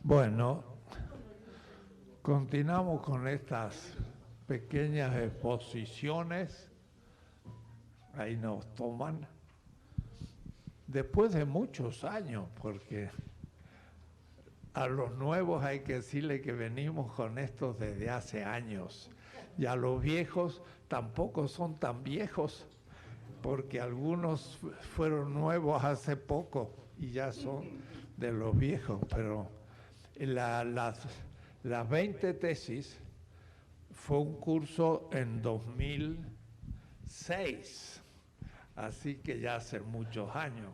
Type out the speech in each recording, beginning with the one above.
Bueno, continuamos con estas pequeñas exposiciones. Ahí nos toman. Después de muchos años, porque a los nuevos hay que decirle que venimos con esto desde hace años. Y a los viejos tampoco son tan viejos, porque algunos fueron nuevos hace poco y ya son de los viejos. Pero las 20 tesis fue un curso en 2006, así que ya hace muchos años.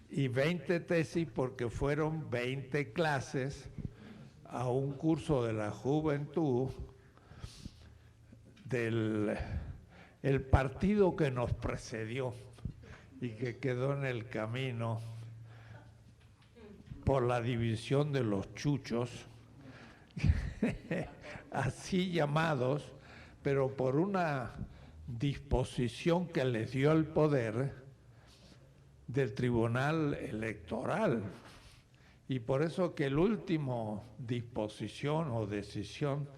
Y 20 tesis porque fueron 20 clases a un curso de la juventud del el partido que nos precedió y que quedó en el camino por la división de los chuchos, así llamados, pero por una disposición que les dio el poder del Tribunal Electoral. Y por eso que el último disposición o decisión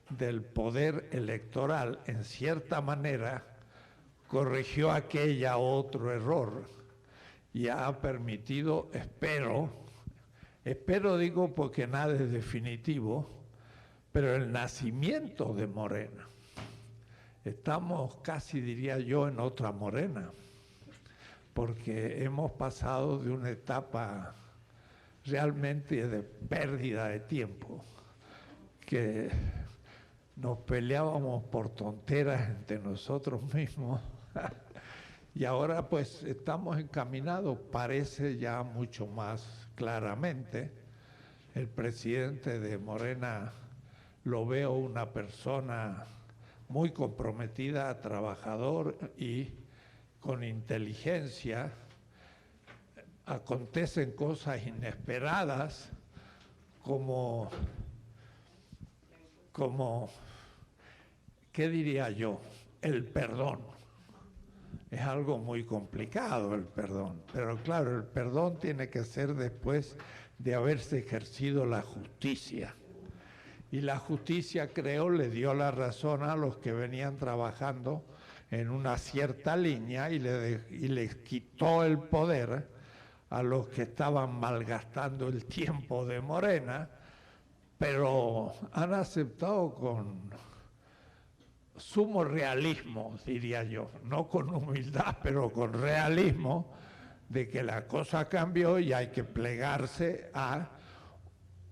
del poder electoral, en cierta manera, corrigió aquella otro error y ha permitido, espero digo porque nada es definitivo, pero el nacimiento de Morena. Estamos casi, diría yo, en otra Morena, porque hemos pasado de una etapa realmente de pérdida de tiempo, que nos peleábamos por tonteras entre nosotros mismos, y ahora pues estamos encaminados, parece ya mucho más claramente. El presidente de Morena lo veo una persona muy comprometida, trabajador y con inteligencia. Acontecen cosas inesperadas como, ¿qué diría yo? El perdón. Es algo muy complicado el perdón, pero claro, el perdón tiene que ser después de haberse ejercido la justicia. Y la justicia, creo, le dio la razón a los que venían trabajando en una cierta línea y les quitó el poder a los que estaban malgastando el tiempo de Morena, pero han aceptado con sumo realismo, diría yo, no con humildad, pero con realismo, de que la cosa cambió y hay que plegarse a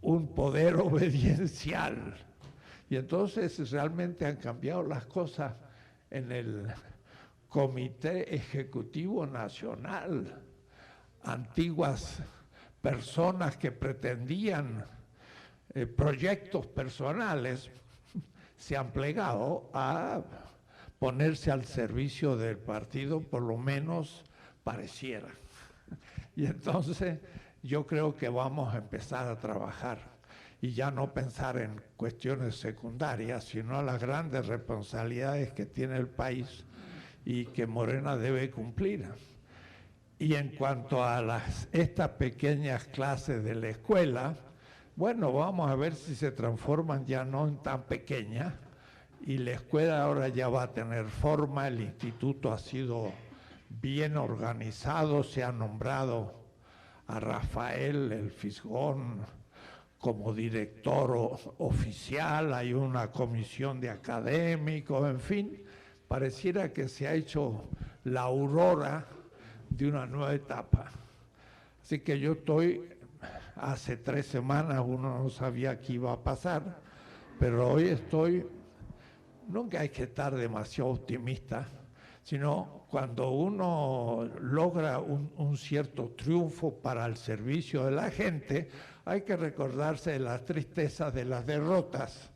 un poder obediencial. Y entonces realmente han cambiado las cosas en el Comité Ejecutivo Nacional. Antiguas personas que pretendían proyectos personales se han plegado a ponerse al servicio del partido, por lo menos pareciera. Y entonces yo creo que vamos a empezar a trabajar y ya no pensar en cuestiones secundarias, sino las grandes responsabilidades que tiene el país y que Morena debe cumplir. Y en cuanto a estas pequeñas clases de la escuela, bueno, vamos a ver si se transforman ya no en tan pequeñas, y la escuela ahora ya va a tener forma. El instituto ha sido bien organizado, se ha nombrado a Rafael el Fisgón como director oficial, hay una comisión de académicos, en fin, pareciera que se ha hecho la aurora de una nueva etapa. Así que yo hace 3 semanas uno no sabía qué iba a pasar, pero hoy no que hay que estar demasiado optimista, sino cuando uno logra un cierto triunfo para el servicio de la gente, hay que recordarse de las tristezas de las derrotas,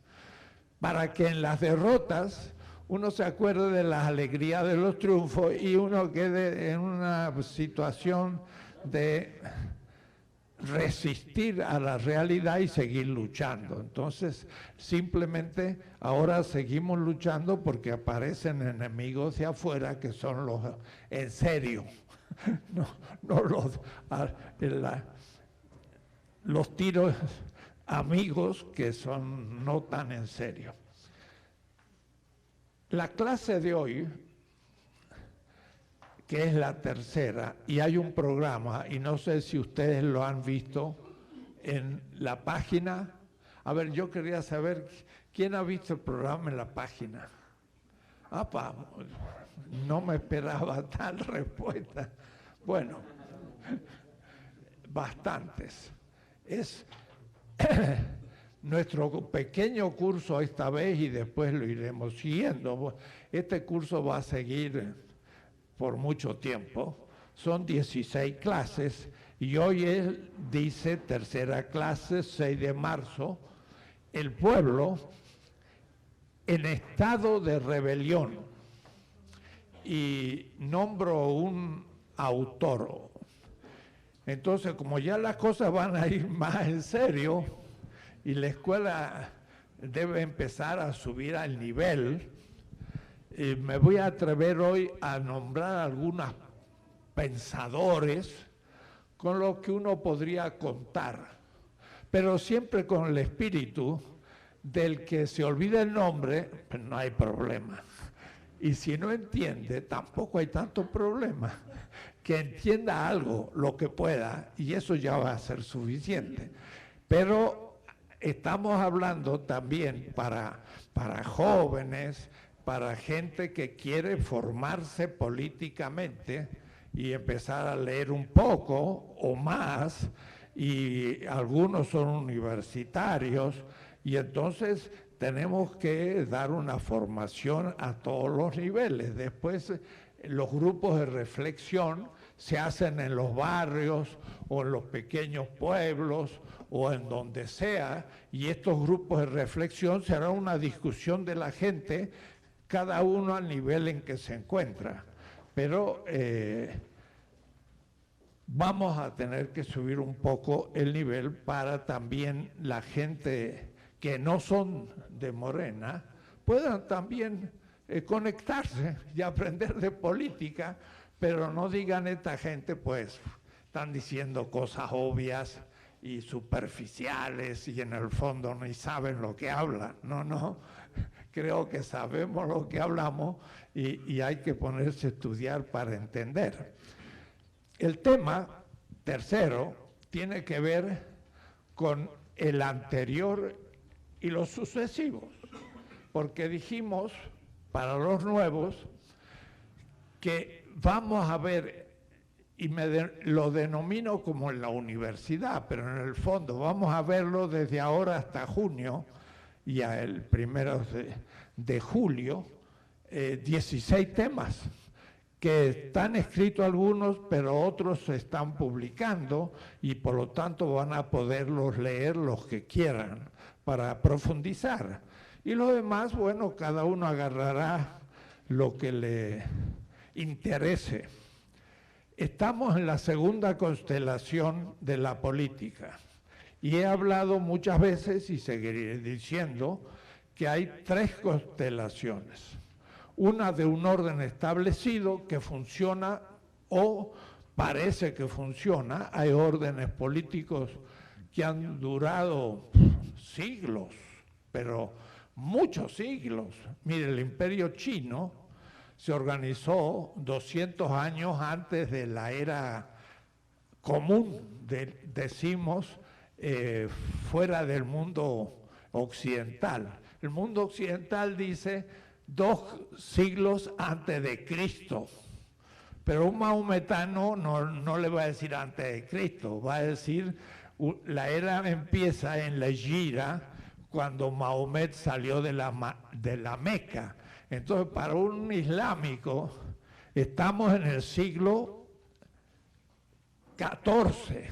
para que en las derrotas uno se acuerde de las alegrías de los triunfos y uno quede en una situación de resistir a la realidad y seguir luchando. Entonces, simplemente ahora seguimos luchando porque aparecen enemigos de afuera que son los en serio, no los los tiros amigos que son no tan en serio. La clase de hoy, que es la tercera, y hay un programa, y no sé si ustedes lo han visto en la página. A ver, yo quería saber, ¿quién ha visto el programa en la página? No me esperaba tal respuesta. Bueno, bastantes. Es nuestro pequeño curso esta vez y después lo iremos siguiendo. Este curso va a seguir por mucho tiempo. Son 16 clases y hoy dice tercera clase, 6 de marzo, el pueblo en estado de rebelión. Y nombro un autor. Entonces, como ya las cosas van a ir más en serio y la escuela debe empezar a subir al nivel, me voy a atrever hoy a nombrar algunos pensadores con los que uno podría contar, pero siempre con el espíritu del que se olvida el nombre, pues no hay problema. Y si no entiende, tampoco hay tanto problema. Que entienda algo, lo que pueda, y eso ya va a ser suficiente. Pero estamos hablando también para jóvenes, para gente que quiere formarse políticamente y empezar a leer un poco o más, y algunos son universitarios, y entonces tenemos que dar una formación a todos los niveles. Después, los grupos de reflexión se hacen en los barrios o en los pequeños pueblos o en donde sea, y estos grupos de reflexión será una discusión de la gente, cada uno al nivel en que se encuentra. Pero vamos a tener que subir un poco el nivel para también la gente que no son de Morena puedan también conectarse y aprender de política, pero no digan esta gente, pues, están diciendo cosas obvias y superficiales y en el fondo ni saben lo que hablan. No, creo que sabemos lo que hablamos y hay que ponerse a estudiar para entender. El tema tercero tiene que ver con el anterior y los sucesivos, porque dijimos para los nuevos que vamos a ver, y lo denomino como en la universidad, pero en el fondo vamos a verlo desde ahora hasta junio y el 1 de julio, 16 temas que están escritos algunos, pero otros se están publicando y por lo tanto van a poderlos leer los que quieran para profundizar. Y lo demás, bueno, cada uno agarrará lo que le interese. Estamos en la segunda constelación de la política y he hablado muchas veces y seguiré diciendo que hay 3 constelaciones. Una de un orden establecido que funciona o parece que funciona. Hay órdenes políticos que han durado siglos, pero muchos siglos. Mire, el Imperio Chino se organizó 200 años antes de la era común, decimos, fuera del mundo occidental. El mundo occidental dice 2 siglos antes de Cristo, pero un maometano no le va a decir antes de Cristo, va a decir la era empieza en la Hijra, cuando Mahomet salió de la Meca. Entonces, para un islámico, estamos en el siglo XIV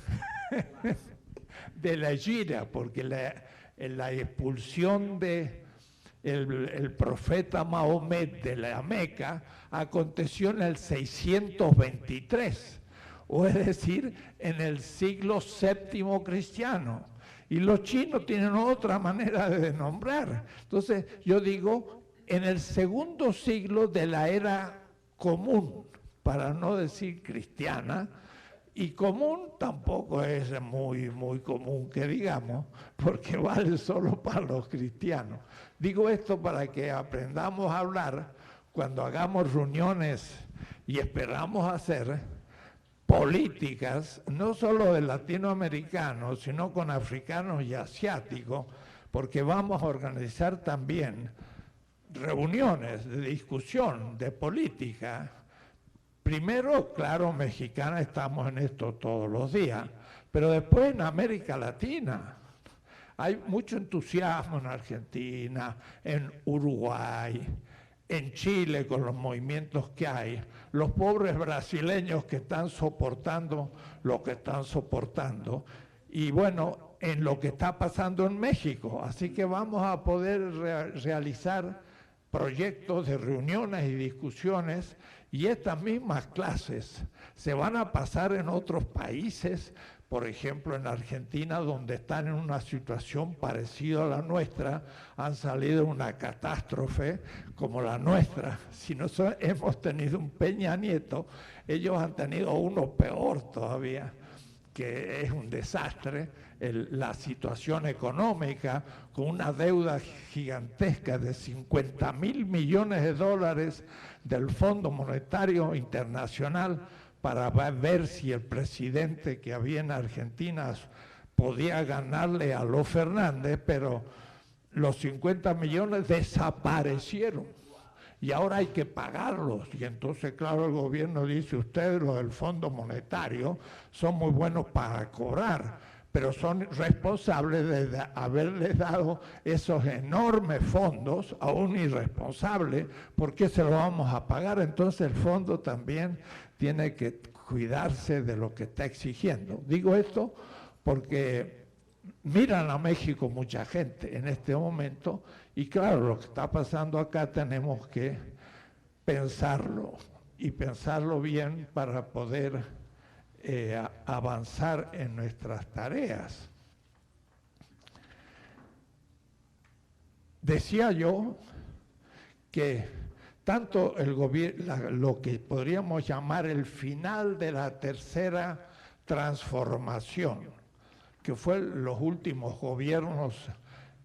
de la Hijra, porque la expulsión del profeta Mahomet de la Meca aconteció en el 623, o es decir, en el siglo VII cristiano. Y los chinos tienen otra manera de nombrar. Entonces, yo digo, en el segundo siglo de la era común, para no decir cristiana, Y común tampoco es muy común que digamos, porque vale solo para los cristianos. Digo esto para que aprendamos a hablar cuando hagamos reuniones y esperamos hacer políticas, no solo de latinoamericanos, sino con africanos y asiáticos, porque vamos a organizar también reuniones de discusión de política. Primero, claro, mexicana, estamos en esto todos los días, pero después en América Latina. Hay mucho entusiasmo en Argentina, en Uruguay, en Chile con los movimientos que hay, los pobres brasileños que están soportando lo que están soportando, y bueno, en lo que está pasando en México. Así que vamos a poder realizar proyectos de reuniones y discusiones, y estas mismas clases se van a pasar en otros países, por ejemplo en Argentina, donde están en una situación parecida a la nuestra, han salido de una catástrofe como la nuestra. Si nosotros hemos tenido un Peña Nieto, ellos han tenido uno peor todavía, que es un desastre, la situación económica, con una deuda gigantesca de 50.000 millones de dólares del Fondo Monetario Internacional, para ver si el presidente que había en Argentina podía ganarle a los Fernández, pero los 50 millones desaparecieron y ahora hay que pagarlos. Y entonces, claro, el gobierno dice, ustedes, los del Fondo Monetario, son muy buenos para cobrar, pero son responsables de haberles dado esos enormes fondos a un irresponsable. ¿Por qué se lo vamos a pagar? Entonces el fondo también tiene que cuidarse de lo que está exigiendo. Digo esto porque miran a México mucha gente en este momento, y claro, lo que está pasando acá tenemos que pensarlo, y pensarlo bien para poder avanzar en nuestras tareas. Decía yo que tanto el gobierno, lo que podríamos llamar el final de la tercera transformación, que fue los últimos gobiernos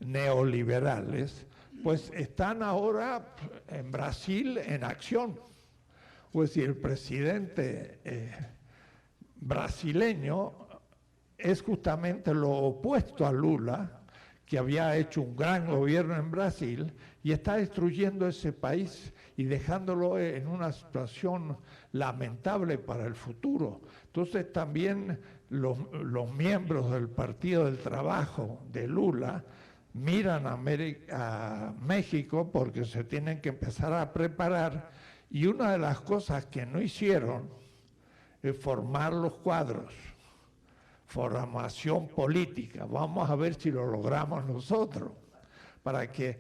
neoliberales, pues están ahora en Brasil en acción. Pues si el presidente brasileño es justamente lo opuesto a Lula, que había hecho un gran gobierno en Brasil y está destruyendo ese país y dejándolo en una situación lamentable para el futuro. Entonces también los miembros del Partido del Trabajo de Lula miran a México porque se tienen que empezar a preparar, y una de las cosas que no hicieron es formar los cuadros, formación política. Vamos a ver si lo logramos nosotros, para que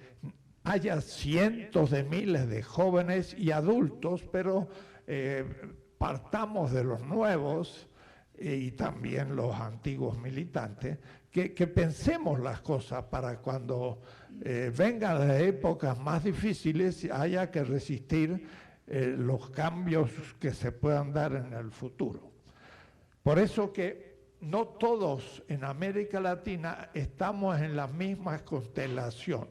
haya cientos de miles de jóvenes y adultos, pero partamos de los nuevos y también los antiguos militantes, que pensemos las cosas para cuando vengan las épocas más difíciles haya que resistir los cambios que se puedan dar en el futuro. Por eso que no todos en América Latina estamos en la misma constelación.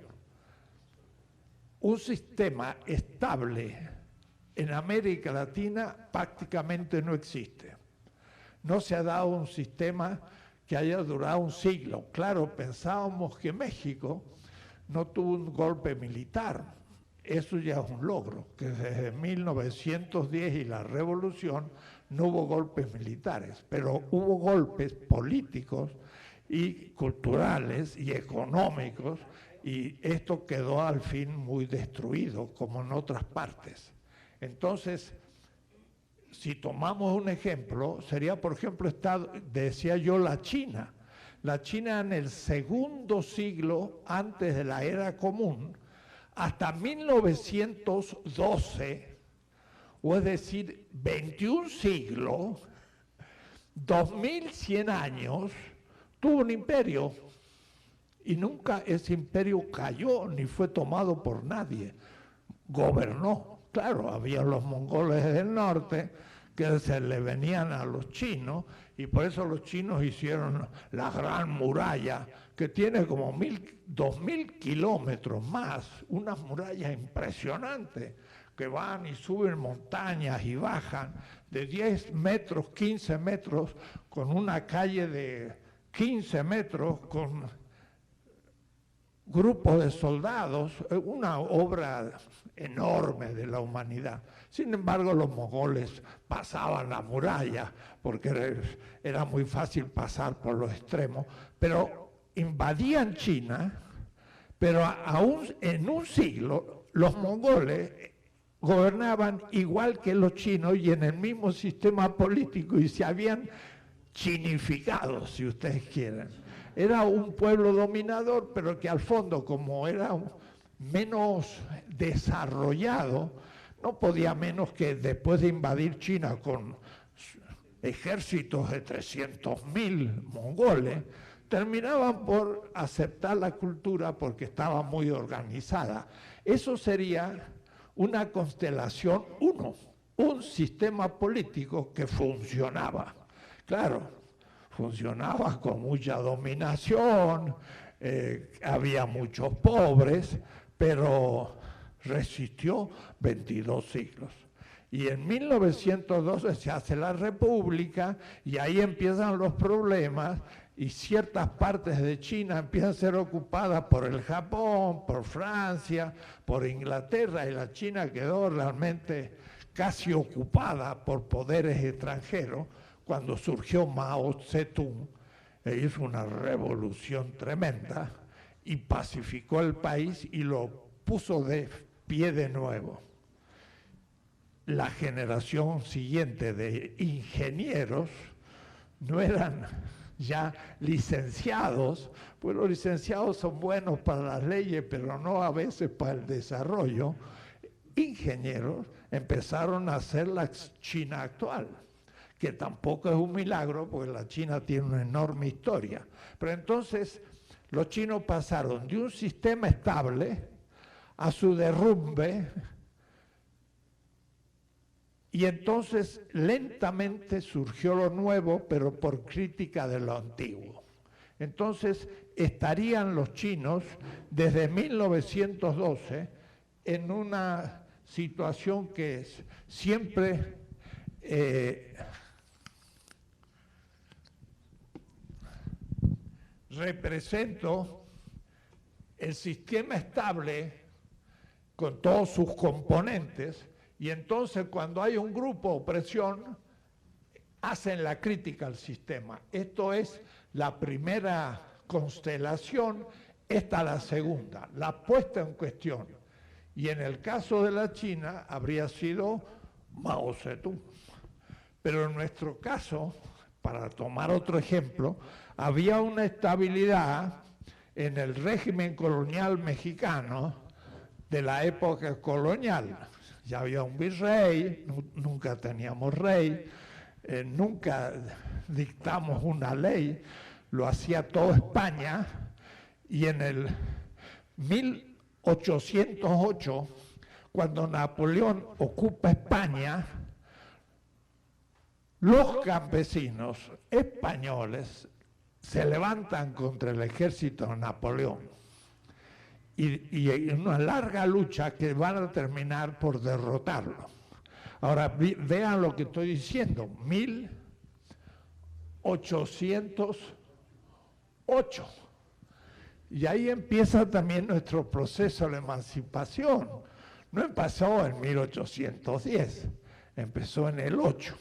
Un sistema estable en América Latina prácticamente no existe. No se ha dado un sistema que haya durado un siglo. Claro, pensábamos que México no tuvo un golpe militar. Eso ya es un logro, que desde 1910 y la revolución no hubo golpes militares, pero hubo golpes políticos y culturales y económicos, y esto quedó al fin muy destruido, como en otras partes. Entonces, si tomamos un ejemplo, sería, por ejemplo, decía yo, la China. La China en el segundo siglo antes de la era común, hasta 1912, o es decir, 21 siglos, 2100 años, tuvo un imperio, y nunca ese imperio cayó ni fue tomado por nadie. Gobernó. Claro, había los mongoles del norte que se le venían a los chinos, y por eso los chinos hicieron la Gran Muralla, que tiene como 2.000 kilómetros más, unas murallas impresionantes, que van y suben montañas y bajan de 10 metros, 15 metros, con una calle de 15 metros, con grupos de soldados, una obra enorme de la humanidad. Sin embargo, los mongoles pasaban la muralla, porque era muy fácil pasar por los extremos, pero invadían China, pero aún en un siglo los mongoles gobernaban igual que los chinos y en el mismo sistema político, y se habían chinificado, si ustedes quieren. Era un pueblo dominador, pero que al fondo, como era menos desarrollado, no podía menos que después de invadir China con ejércitos de 300.000 mongoles, terminaban por aceptar la cultura porque estaba muy organizada. Eso sería una constelación, un sistema político que funcionaba. Claro, funcionaba con mucha dominación, había muchos pobres, pero resistió 22 siglos. Y en 1912 se hace la República y ahí empiezan los problemas, y ciertas partes de China empiezan a ser ocupadas por el Japón, por Francia, por Inglaterra, y la China quedó realmente casi ocupada por poderes extranjeros cuando surgió Mao Zedong e hizo una revolución tremenda y pacificó el país y lo puso de pie de nuevo. La generación siguiente de ingenieros no eran ya licenciados, pues los licenciados son buenos para las leyes, pero no a veces para el desarrollo. Ingenieros empezaron a hacer la China actual, que tampoco es un milagro, porque la China tiene una enorme historia. Pero entonces los chinos pasaron de un sistema estable a su derrumbe, y entonces lentamente surgió lo nuevo, pero por crítica de lo antiguo. Entonces estarían los chinos desde 1912 en una situación que es siempre represento el sistema estable con todos sus componentes, y entonces cuando hay un grupo de opresión hacen la crítica al sistema. Esto es la primera constelación, esta la segunda, la puesta en cuestión. Y en el caso de la China habría sido Mao Zedong. Pero en nuestro caso, para tomar otro ejemplo, había una estabilidad en el régimen colonial mexicano de la época colonial. Ya había un virrey, nunca teníamos rey, nunca dictamos una ley, lo hacía toda España, y en el 1808, cuando Napoleón ocupa España, los campesinos españoles se levantan contra el ejército de Napoleón y en una larga lucha que van a terminar por derrotarlo. Ahora vean lo que estoy diciendo, 1808. Y ahí empieza también nuestro proceso de emancipación. No empezó en 1810, empezó en el 8.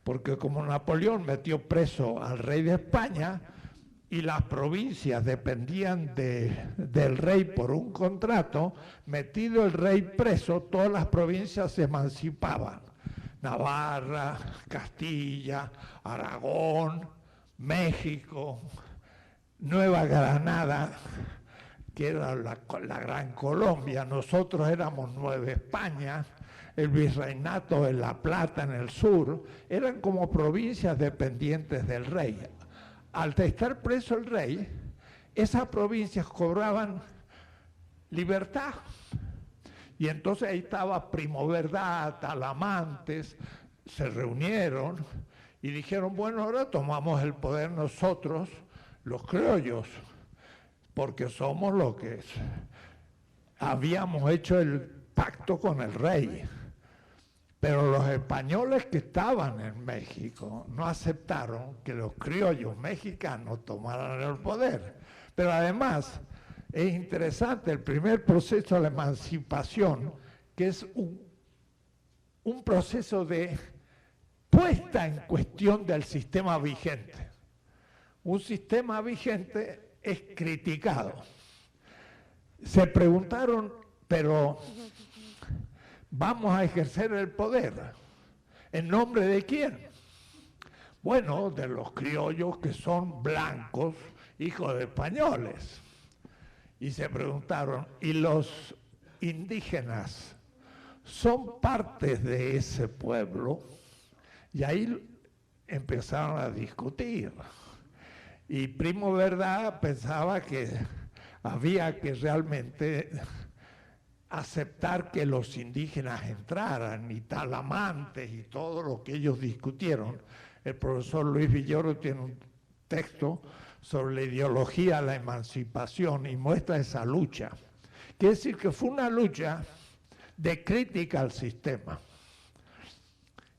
Porque como Napoleón metió preso al rey de España y las provincias dependían del rey por un contrato, metido el rey preso, todas las provincias se emancipaban. Navarra, Castilla, Aragón, México, Nueva Granada, que era la Gran Colombia, nosotros éramos Nueva España, el virreinato de La Plata en el sur, eran como provincias dependientes del rey. Al estar preso el rey, esas provincias cobraban libertad. Y entonces ahí estaba Primo Verdad, Talamantes, se reunieron y dijeron, bueno, ahora tomamos el poder nosotros, los criollos, porque somos los que habíamos hecho el pacto con el rey. Pero los españoles que estaban en México no aceptaron que los criollos mexicanos tomaran el poder. Pero además es interesante el primer proceso de la emancipación, que es un proceso de puesta en cuestión del sistema vigente. Un sistema vigente es criticado. Se preguntaron, pero vamos a ejercer el poder. ¿En nombre de quién? Bueno, de los criollos que son blancos, hijos de españoles. Y se preguntaron, ¿y los indígenas son partes de ese pueblo? Y ahí empezaron a discutir. Y Primo Verdad pensaba que había que realmente aceptar que los indígenas entraran, y talamantes y todo lo que ellos discutieron. El profesor Luis Villoro tiene un texto sobre la ideología de la emancipación y muestra esa lucha. Quiere decir que fue una lucha de crítica al sistema.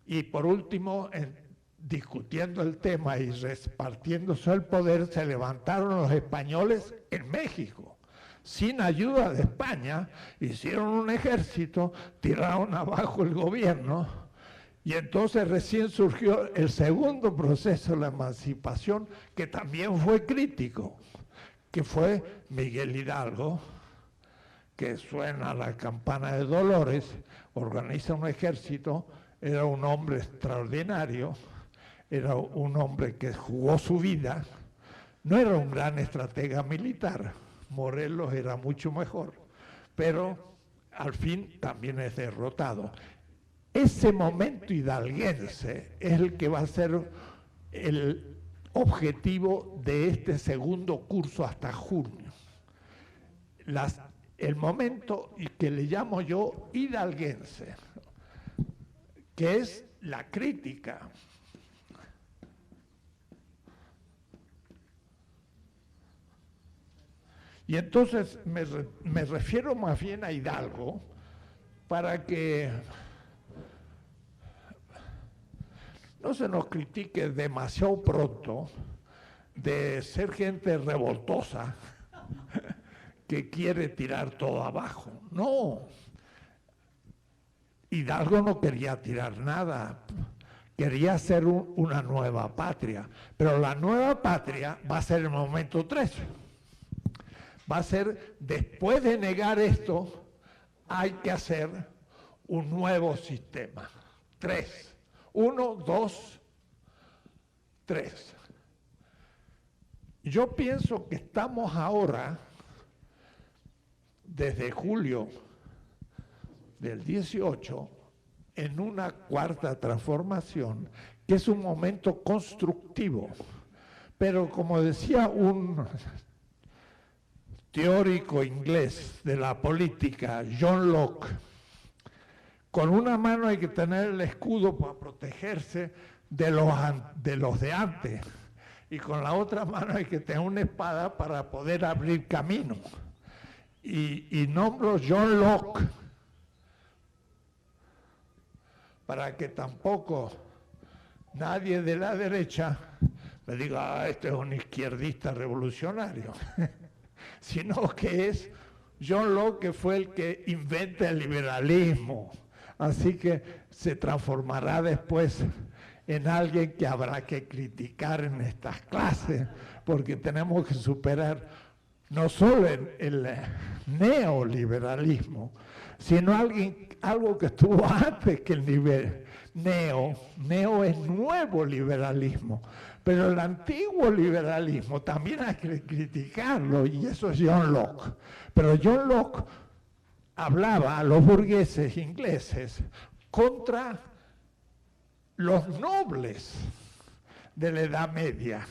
Y por último, discutiendo el tema y repartiéndose el poder, se levantaron los españoles en México. Sin ayuda de España, hicieron un ejército, tiraron abajo el gobierno, y entonces recién surgió el segundo proceso de la emancipación, que también fue crítico, que fue Miguel Hidalgo, que suena la campana de Dolores, organiza un ejército, era un hombre extraordinario, era un hombre que jugó su vida, no era un gran estratega militar, Morelos era mucho mejor, pero al fin también es derrotado. Ese momento hidalguense es el que va a ser el objetivo de este segundo curso hasta junio. El momento que le llamo yo hidalguense, que es la crítica. Y entonces me refiero más bien a Hidalgo para que no se nos critique demasiado pronto de ser gente revoltosa que quiere tirar todo abajo. No, Hidalgo no quería tirar nada, quería hacer una nueva patria, pero la nueva patria va a ser el momento 3. Va a ser, después de negar esto, hay que hacer un nuevo sistema. 3. 1, 2, 3. Yo pienso que estamos ahora, desde julio del 18, en una cuarta transformación, que es un momento constructivo. Pero como decía un teórico inglés de la política, John Locke, con una mano hay que tener el escudo para protegerse de los de antes, y con la otra mano hay que tener una espada para poder abrir camino. Y nombro John Locke para que tampoco nadie de la derecha me diga, este es un izquierdista revolucionario. Sino que es John Locke, que fue el que inventa el liberalismo. Así que se transformará después en alguien que habrá que criticar en estas clases, porque tenemos que superar no solo el neoliberalismo, sino algo que estuvo antes que el nivel neo es nuevo liberalismo. Pero el antiguo liberalismo también hay que criticarlo, y eso es John Locke. Pero John Locke hablaba a los burgueses ingleses contra los nobles de la Edad Media.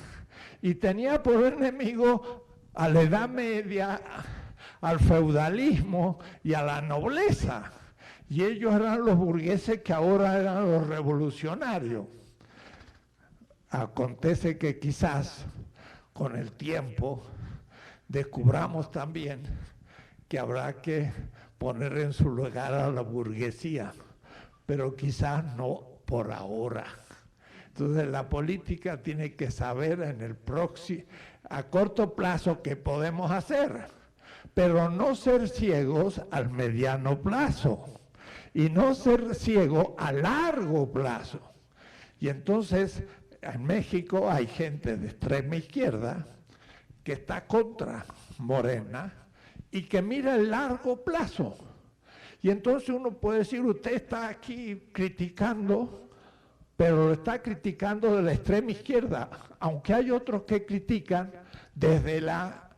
Y tenía por enemigo a la Edad Media, al feudalismo y a la nobleza. y ellos eran los burgueses que ahora eran los revolucionarios. Acontece que quizás con el tiempo descubramos también que habrá que poner en su lugar a la burguesía, pero quizás no por ahora. Entonces la política tiene que saber en el a corto plazo qué podemos hacer, pero no ser ciegos al mediano plazo y no ser ciegos a largo plazo. Y entonces en México hay gente de extrema izquierda que está contra Morena y que mira el largo plazo. Y entonces uno puede decir, usted está aquí criticando, pero lo está criticando de la extrema izquierda, aunque hay otros que critican desde la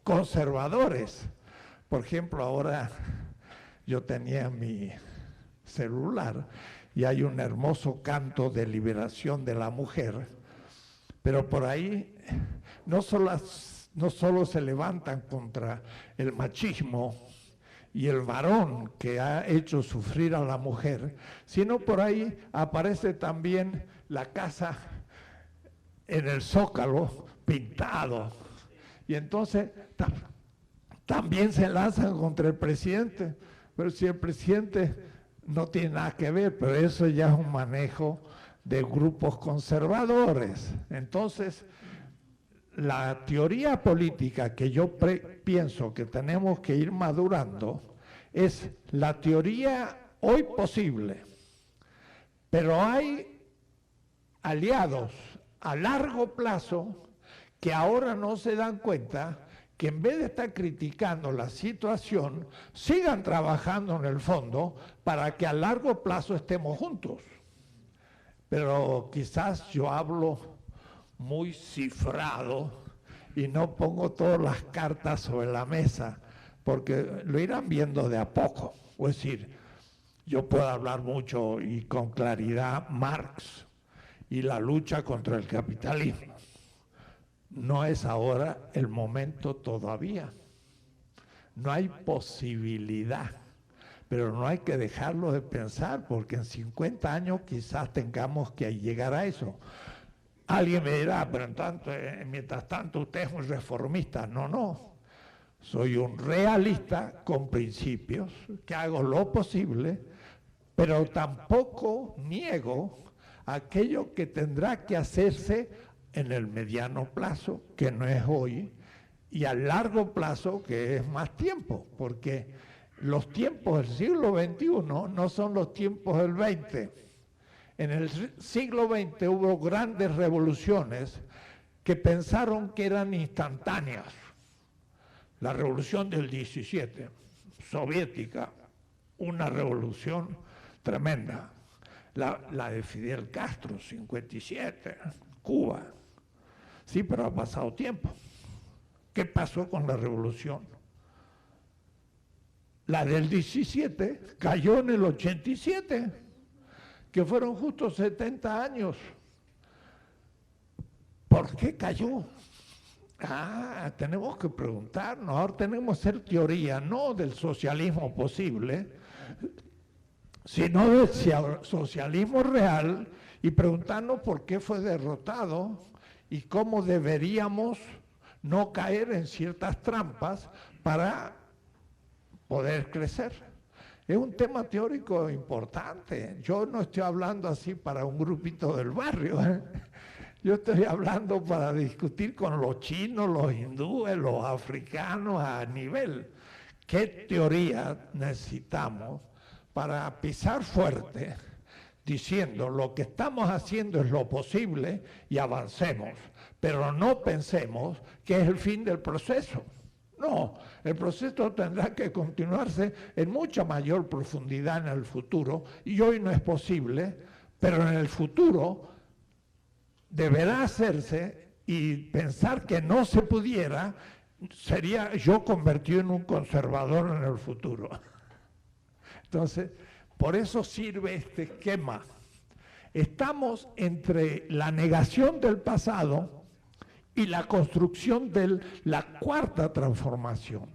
conservadores. Por ejemplo, ahora yo tenía mi celular y hay un hermoso canto de liberación de la mujer, pero por ahí no solo se levantan contra el machismo y el varón que ha hecho sufrir a la mujer, sino por ahí aparece también la casa en el Zócalo pintado. Y entonces también se lanzan contra el presidente, pero si el presidente no tiene nada que ver, pero eso ya es un manejo de grupos conservadores. Entonces, la teoría política que yo pienso que tenemos que ir madurando es la teoría hoy posible, pero hay aliados a largo plazo que ahora no se dan cuenta que en vez de estar criticando la situación, sigan trabajando en el fondo para que a largo plazo estemos juntos. Pero quizás yo hablo muy cifrado y no pongo todas las cartas sobre la mesa, porque lo irán viendo de a poco. Es decir, yo puedo hablar mucho y con claridad Marx y la lucha contra el capitalismo. No es ahora el momento todavía. No hay posibilidad, pero no hay que dejarlo de pensar, porque en 50 años quizás tengamos que llegar a eso. Alguien me dirá, pero mientras tanto usted es un reformista. No. Soy un realista con principios, que hago lo posible, pero tampoco niego aquello que tendrá que hacerse en el mediano plazo, que no es hoy, y a largo plazo, que es más tiempo, porque los tiempos del siglo XXI no son los tiempos del XX. En el siglo XX hubo grandes revoluciones que pensaron que eran instantáneas. La revolución del 17, soviética, una revolución tremenda. La de Fidel Castro, 57, Cuba. Sí, pero ha pasado tiempo. ¿Qué pasó con la revolución? La del 17 cayó en el 87, que fueron justo 70 años. ¿Por qué cayó? Tenemos que preguntarnos. Ahora tenemos que hacer teoría, no del socialismo posible, sino del socialismo real, y preguntarnos por qué fue derrotado y cómo deberíamos no caer en ciertas trampas para poder crecer. Es un tema teórico importante. Yo no estoy hablando así para un grupito del barrio, Yo estoy hablando para discutir con los chinos, los hindúes, los africanos a nivel. ¿Qué teoría necesitamos para pisar fuerte, diciendo lo que estamos haciendo es lo posible y avancemos, pero no pensemos que es el fin del proceso? No, el proceso tendrá que continuarse en mucha mayor profundidad en el futuro, y hoy no es posible, pero en el futuro deberá hacerse, y pensar que no se pudiera sería yo convertido en un conservador en el futuro. Entonces, por eso sirve este esquema. Estamos entre la negación del pasado y la construcción de la cuarta transformación.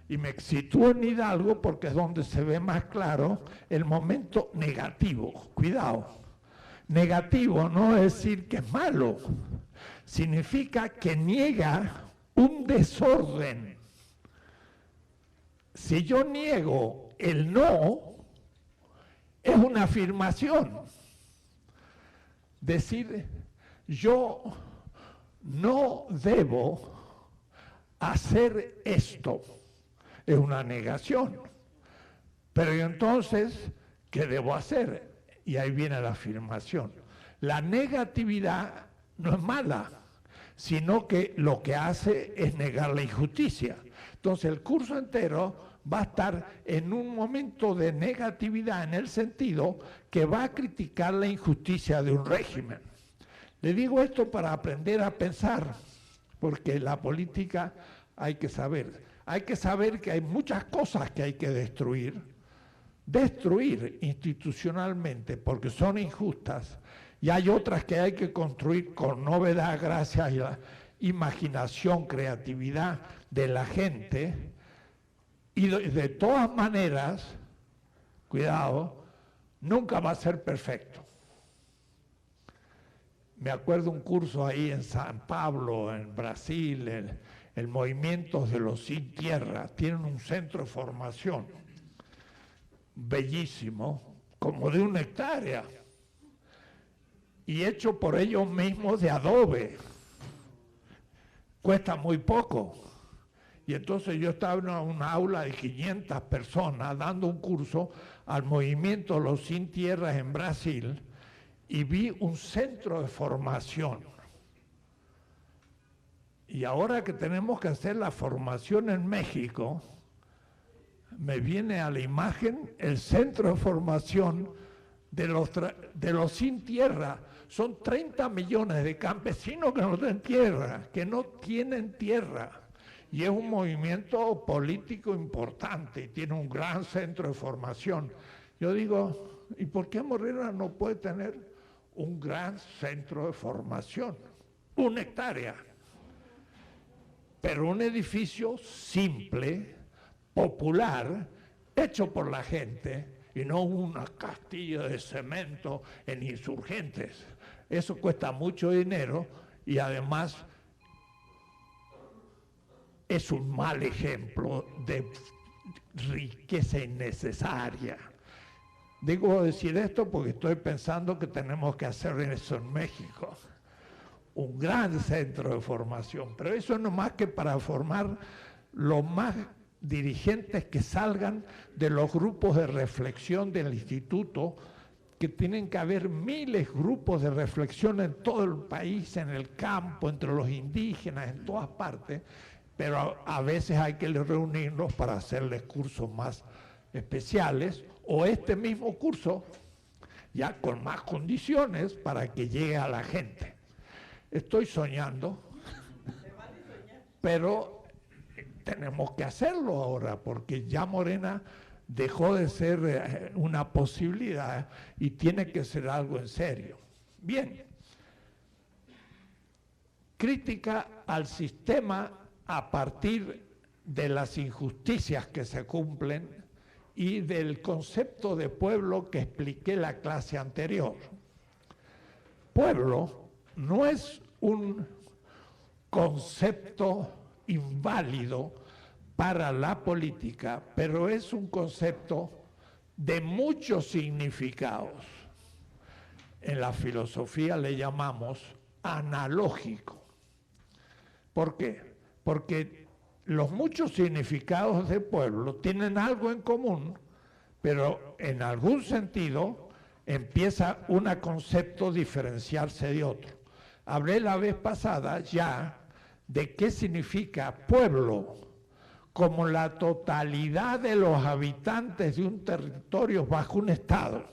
Y me sitúo en Hidalgo porque es donde se ve más claro el momento negativo. Cuidado. Negativo no es decir que es malo. Significa que niega un desorden. Si yo niego el no, es una afirmación. Decir, yo no debo hacer esto, es una negación. Pero entonces, ¿qué debo hacer? Y ahí viene la afirmación. La negatividad no es mala, sino que lo que hace es negar la injusticia. Entonces el curso entero va a estar en un momento de negatividad en el sentido que va a criticar la injusticia de un régimen. Le digo esto para aprender a pensar, porque la política hay que saber que hay muchas cosas que hay que destruir institucionalmente porque son injustas, y hay otras que hay que construir con novedad gracias a la imaginación, creatividad de la gente, y de todas maneras, cuidado, nunca va a ser perfecto. Me acuerdo un curso ahí en San Pablo, en Brasil, el movimiento de los sin tierra, tienen un centro de formación bellísimo, como de 1 hectárea, y hecho por ellos mismos de adobe. Cuesta muy poco. Y entonces yo estaba en una aula de 500 personas dando un curso al movimiento Los Sin Tierras en Brasil, y vi un centro de formación. Y ahora que tenemos que hacer la formación en México, me viene a la imagen el centro de formación de los sin tierra. Son 30 millones de campesinos que no tienen tierra, Y es un movimiento político importante y tiene un gran centro de formación. Yo digo, ¿y por qué Morena no puede tener un gran centro de formación? 1 hectárea. Pero un edificio simple, popular, hecho por la gente, y no una castilla de cemento en Insurgentes. Eso cuesta mucho dinero y además es un mal ejemplo de riqueza innecesaria. Digo decir esto porque estoy pensando que tenemos que hacer eso en México. Un gran centro de formación, pero eso no más que para formar los más dirigentes que salgan de los grupos de reflexión del instituto, que tienen que haber miles de grupos de reflexión en todo el país, en el campo, entre los indígenas, en todas partes, pero a veces hay que reunirnos para hacerles cursos más especiales, o este mismo curso, ya con más condiciones, para que llegue a la gente. Estoy soñando, pero tenemos que hacerlo ahora, porque ya Morena dejó de ser una posibilidad y tiene que ser algo en serio. Bien, crítica al sistema a partir de las injusticias que se cumplen y del concepto de pueblo que expliqué la clase anterior. Pueblo no es un concepto inválido para la política, pero es un concepto de muchos significados. En la filosofía le llamamos analógico. ¿Por qué? Porque los muchos significados de pueblo tienen algo en común, pero en algún sentido empieza un concepto a diferenciarse de otro. Hablé la vez pasada ya de qué significa pueblo como la totalidad de los habitantes de un territorio bajo un Estado.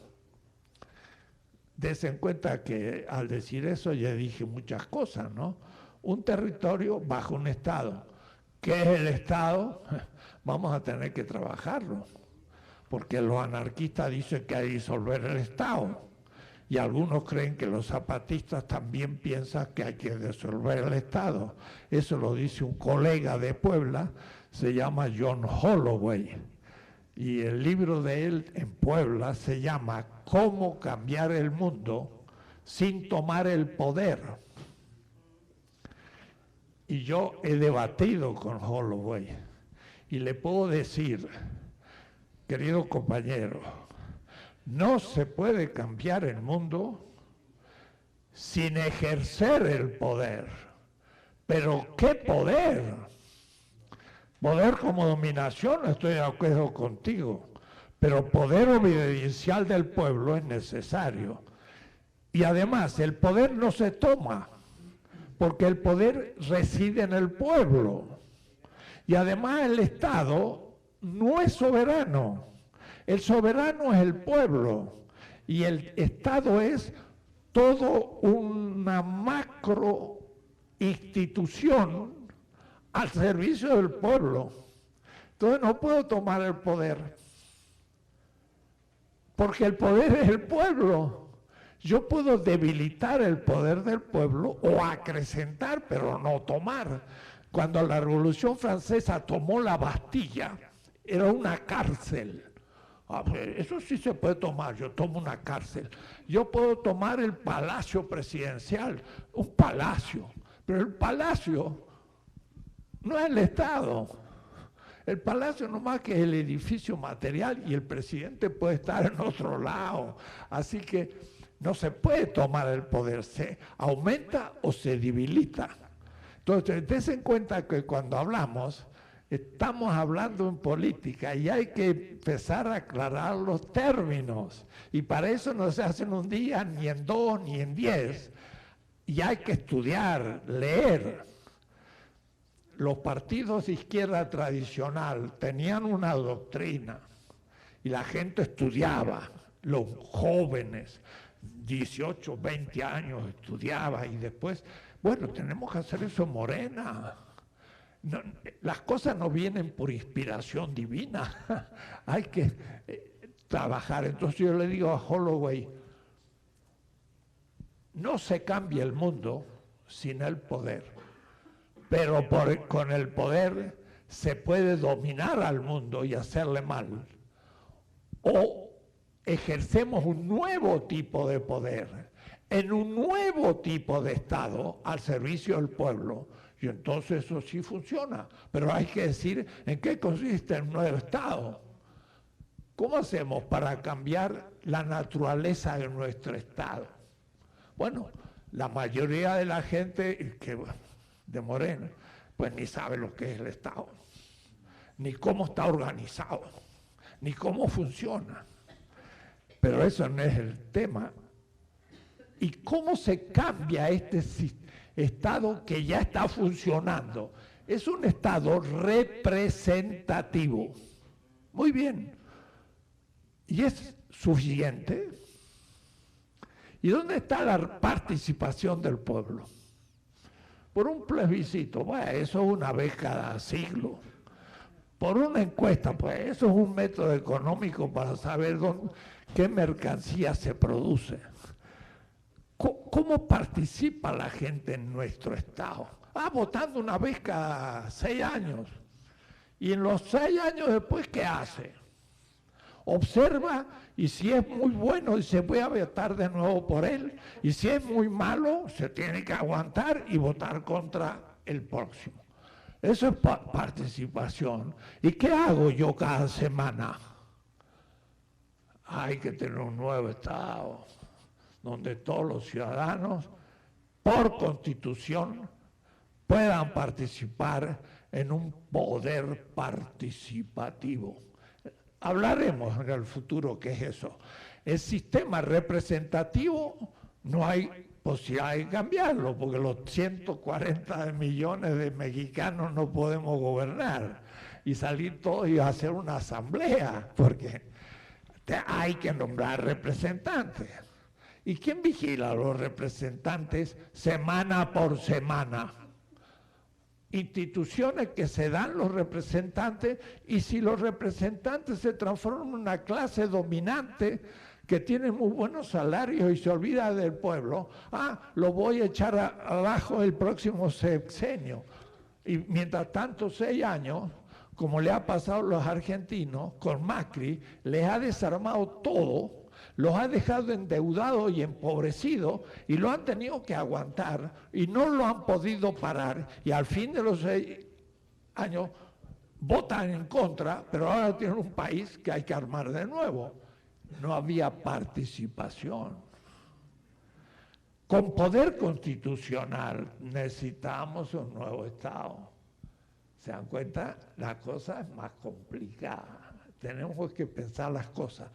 Dense en cuenta que al decir eso ya dije muchas cosas, ¿no? Un territorio bajo un Estado. ¿Qué es el Estado? Vamos a tener que trabajarlo, porque los anarquistas dicen que hay que disolver el Estado. Y algunos creen que los zapatistas también piensan que hay que disolver el Estado. Eso lo dice un colega de Puebla, se llama John Holloway. Y el libro de él en Puebla se llama Cómo cambiar el mundo sin tomar el poder. Y yo he debatido con Holloway y le puedo decir, querido compañero, no se puede cambiar el mundo sin ejercer el poder. ¿Pero qué poder? Poder como dominación, estoy de acuerdo contigo, pero poder obediencial del pueblo es necesario. Y además, el poder no se toma, porque el poder reside en el pueblo. Y además el Estado no es soberano. El soberano es el pueblo. Y el Estado es todo una macro institución al servicio del pueblo. Entonces no puedo tomar el poder, porque el poder es el pueblo. Yo puedo debilitar el poder del pueblo o acrecentar, pero no tomar. Cuando la Revolución Francesa tomó la Bastilla, era una cárcel. Eso sí se puede tomar, yo tomo una cárcel. Yo puedo tomar el Palacio Presidencial, un palacio, pero el palacio no es el Estado. El palacio nomás que es el edificio material y el presidente puede estar en otro lado. Así que no se puede tomar el poder, se aumenta o se debilita. Entonces, dense en cuenta que cuando hablamos, estamos hablando en política y hay que empezar a aclarar los términos. Y para eso no se hace en un día, ni en 2, ni en 10. Y hay que estudiar, leer. Los partidos de izquierda tradicional tenían una doctrina y la gente estudiaba, los jóvenes, 18, 20 años estudiaba y después, bueno, tenemos que hacer eso en Morena. No, las cosas no vienen por inspiración divina, hay que trabajar. Entonces yo le digo a Holloway, no se cambia el mundo sin el poder, pero con el poder se puede dominar al mundo y hacerle mal. O ejercemos un nuevo tipo de poder, en un nuevo tipo de Estado al servicio del pueblo, y entonces eso sí funciona. Pero hay que decir en qué consiste el nuevo Estado. ¿Cómo hacemos para cambiar la naturaleza de nuestro Estado? Bueno, la mayoría de la gente de Morena, pues ni sabe lo que es el Estado, ni cómo está organizado, ni cómo funciona. Pero eso no es el tema. ¿Y cómo se cambia este Estado que ya está funcionando? Es un Estado representativo. Muy bien. ¿Y es suficiente? ¿Y dónde está la participación del pueblo? Por un plebiscito, bueno, eso es una vez cada siglo. Por una encuesta, pues eso es un método económico para saber qué mercancía se produce. ¿Cómo participa la gente en nuestro Estado? Votando una vez cada 6 años. Y en los 6 años después, ¿qué hace? Observa, y si es muy bueno, dice, voy a votar de nuevo por él. Y si es muy malo, se tiene que aguantar y votar contra el próximo. Eso es participación. ¿Y qué hago yo cada semana? Hay que tener un nuevo Estado donde todos los ciudadanos, por constitución, puedan participar en un poder participativo. Hablaremos en el futuro qué es eso. El sistema representativo no hay posibilidad de cambiarlo, porque los 140 millones de mexicanos no podemos gobernar y salir todos y hacer una asamblea, porque hay que nombrar representantes. ¿Y quién vigila a los representantes semana por semana? Instituciones que se dan los representantes, y si los representantes se transforman en una clase dominante que tiene muy buenos salarios y se olvida del pueblo, lo voy a echar abajo el próximo sexenio. Y mientras tanto, 6 años, como le ha pasado a los argentinos, con Macri, les ha desarmado todo, los ha dejado endeudados y empobrecidos, y lo han tenido que aguantar, y no lo han podido parar, y al fin de los 6 años votan en contra, pero ahora tienen un país que hay que armar de nuevo. No había participación. Con poder constitucional necesitamos un nuevo Estado. ¿Se dan cuenta? La cosa es más complicada. Tenemos que pensar las cosas.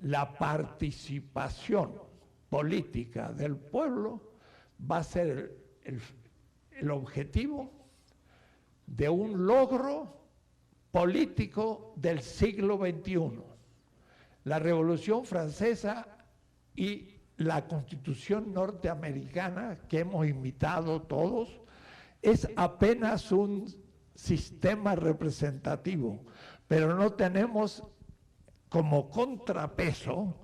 La participación política del pueblo va a ser el objetivo de un logro político del siglo XXI. La Revolución Francesa y la Constitución norteamericana que hemos imitado todos es apenas un sistema representativo, pero no tenemos como contrapeso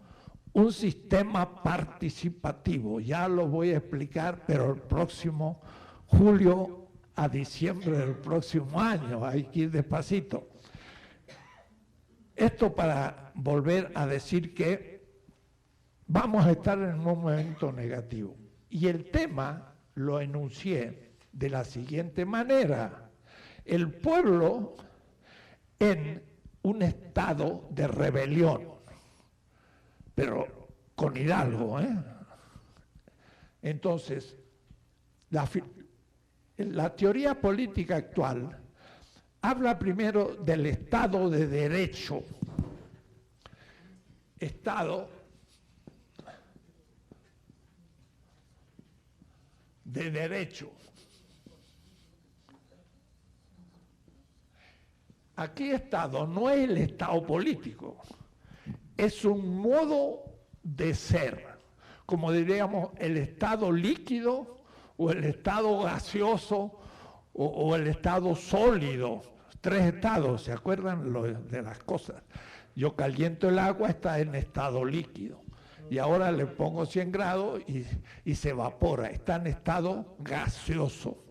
un sistema participativo. Ya lo voy a explicar, pero el próximo julio a diciembre del próximo año, hay que ir despacito. Esto para volver a decir que vamos a estar en un momento negativo. Y el tema lo enuncié de la siguiente manera: el pueblo en un estado de rebelión, pero con Hidalgo, ¿eh? Entonces, la teoría política actual habla primero del Estado de Derecho. Estado de Derecho. Aquí Estado no es el Estado político, es un modo de ser, como diríamos el Estado líquido o el Estado gaseoso o el estado sólido. 3 estados, ¿se acuerdan de las cosas? Yo caliento el agua, está en estado líquido. Y ahora le pongo 100 grados y se evapora, está en estado gaseoso.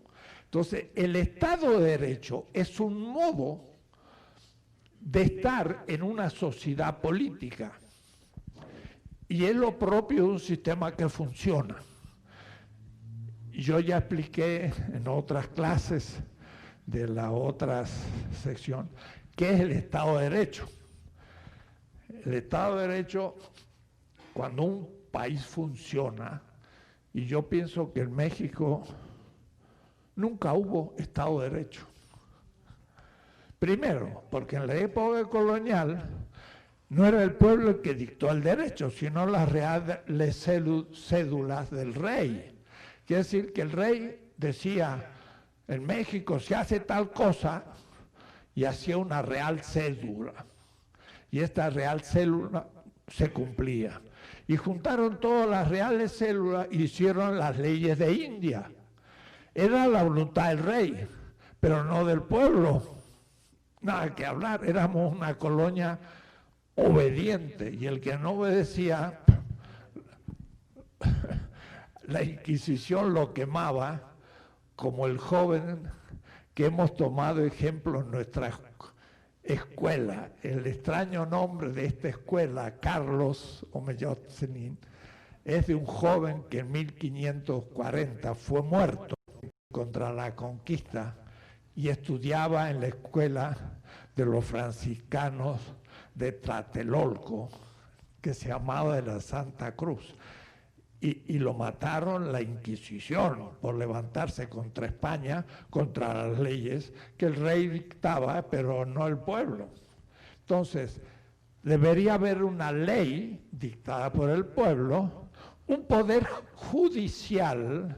Entonces, el Estado de Derecho es un modo de estar en una sociedad política. Y es lo propio de un sistema que funciona. Yo ya expliqué en otras clases de la otra sección qué es el Estado de Derecho. El Estado de Derecho, cuando un país funciona, y yo pienso que en México nunca hubo Estado de Derecho. Primero, porque en la época colonial no era el pueblo el que dictó el derecho, sino las reales cédulas del rey. Quiere decir que el rey decía, en México se hace tal cosa, y hacía una real cédula. Y esta real cédula se cumplía. Y juntaron todas las reales cédulas y hicieron las leyes de India. Era la voluntad del rey, pero no del pueblo. Nada que hablar, éramos una colonia obediente, y el que no obedecía, la Inquisición lo quemaba, como el joven que hemos tomado ejemplo en nuestra escuela. El extraño nombre de esta escuela, Carlos Omeyotzinin, es de un joven que en 1540 fue muerto contra la conquista y estudiaba en la escuela de los franciscanos de Tlatelolco, que se llamaba de la Santa Cruz. Y lo mataron la Inquisición por levantarse contra España, contra las leyes que el rey dictaba, pero no el pueblo. Entonces, debería haber una ley dictada por el pueblo, un poder judicial,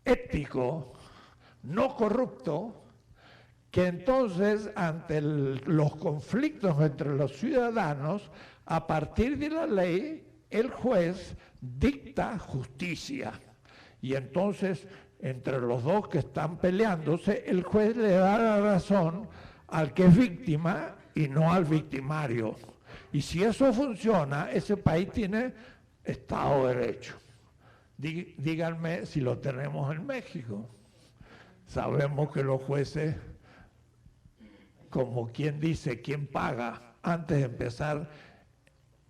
ético, no corrupto, que entonces, ante los conflictos entre los ciudadanos, a partir de la ley, el juez dicta justicia. Y entonces, entre los dos que están peleándose, el juez le da la razón al que es víctima y no al victimario. Y si eso funciona, ese país tiene Estado de Derecho. Díganme si lo tenemos en México. Sabemos que los jueces, como quien dice, quien paga antes de empezar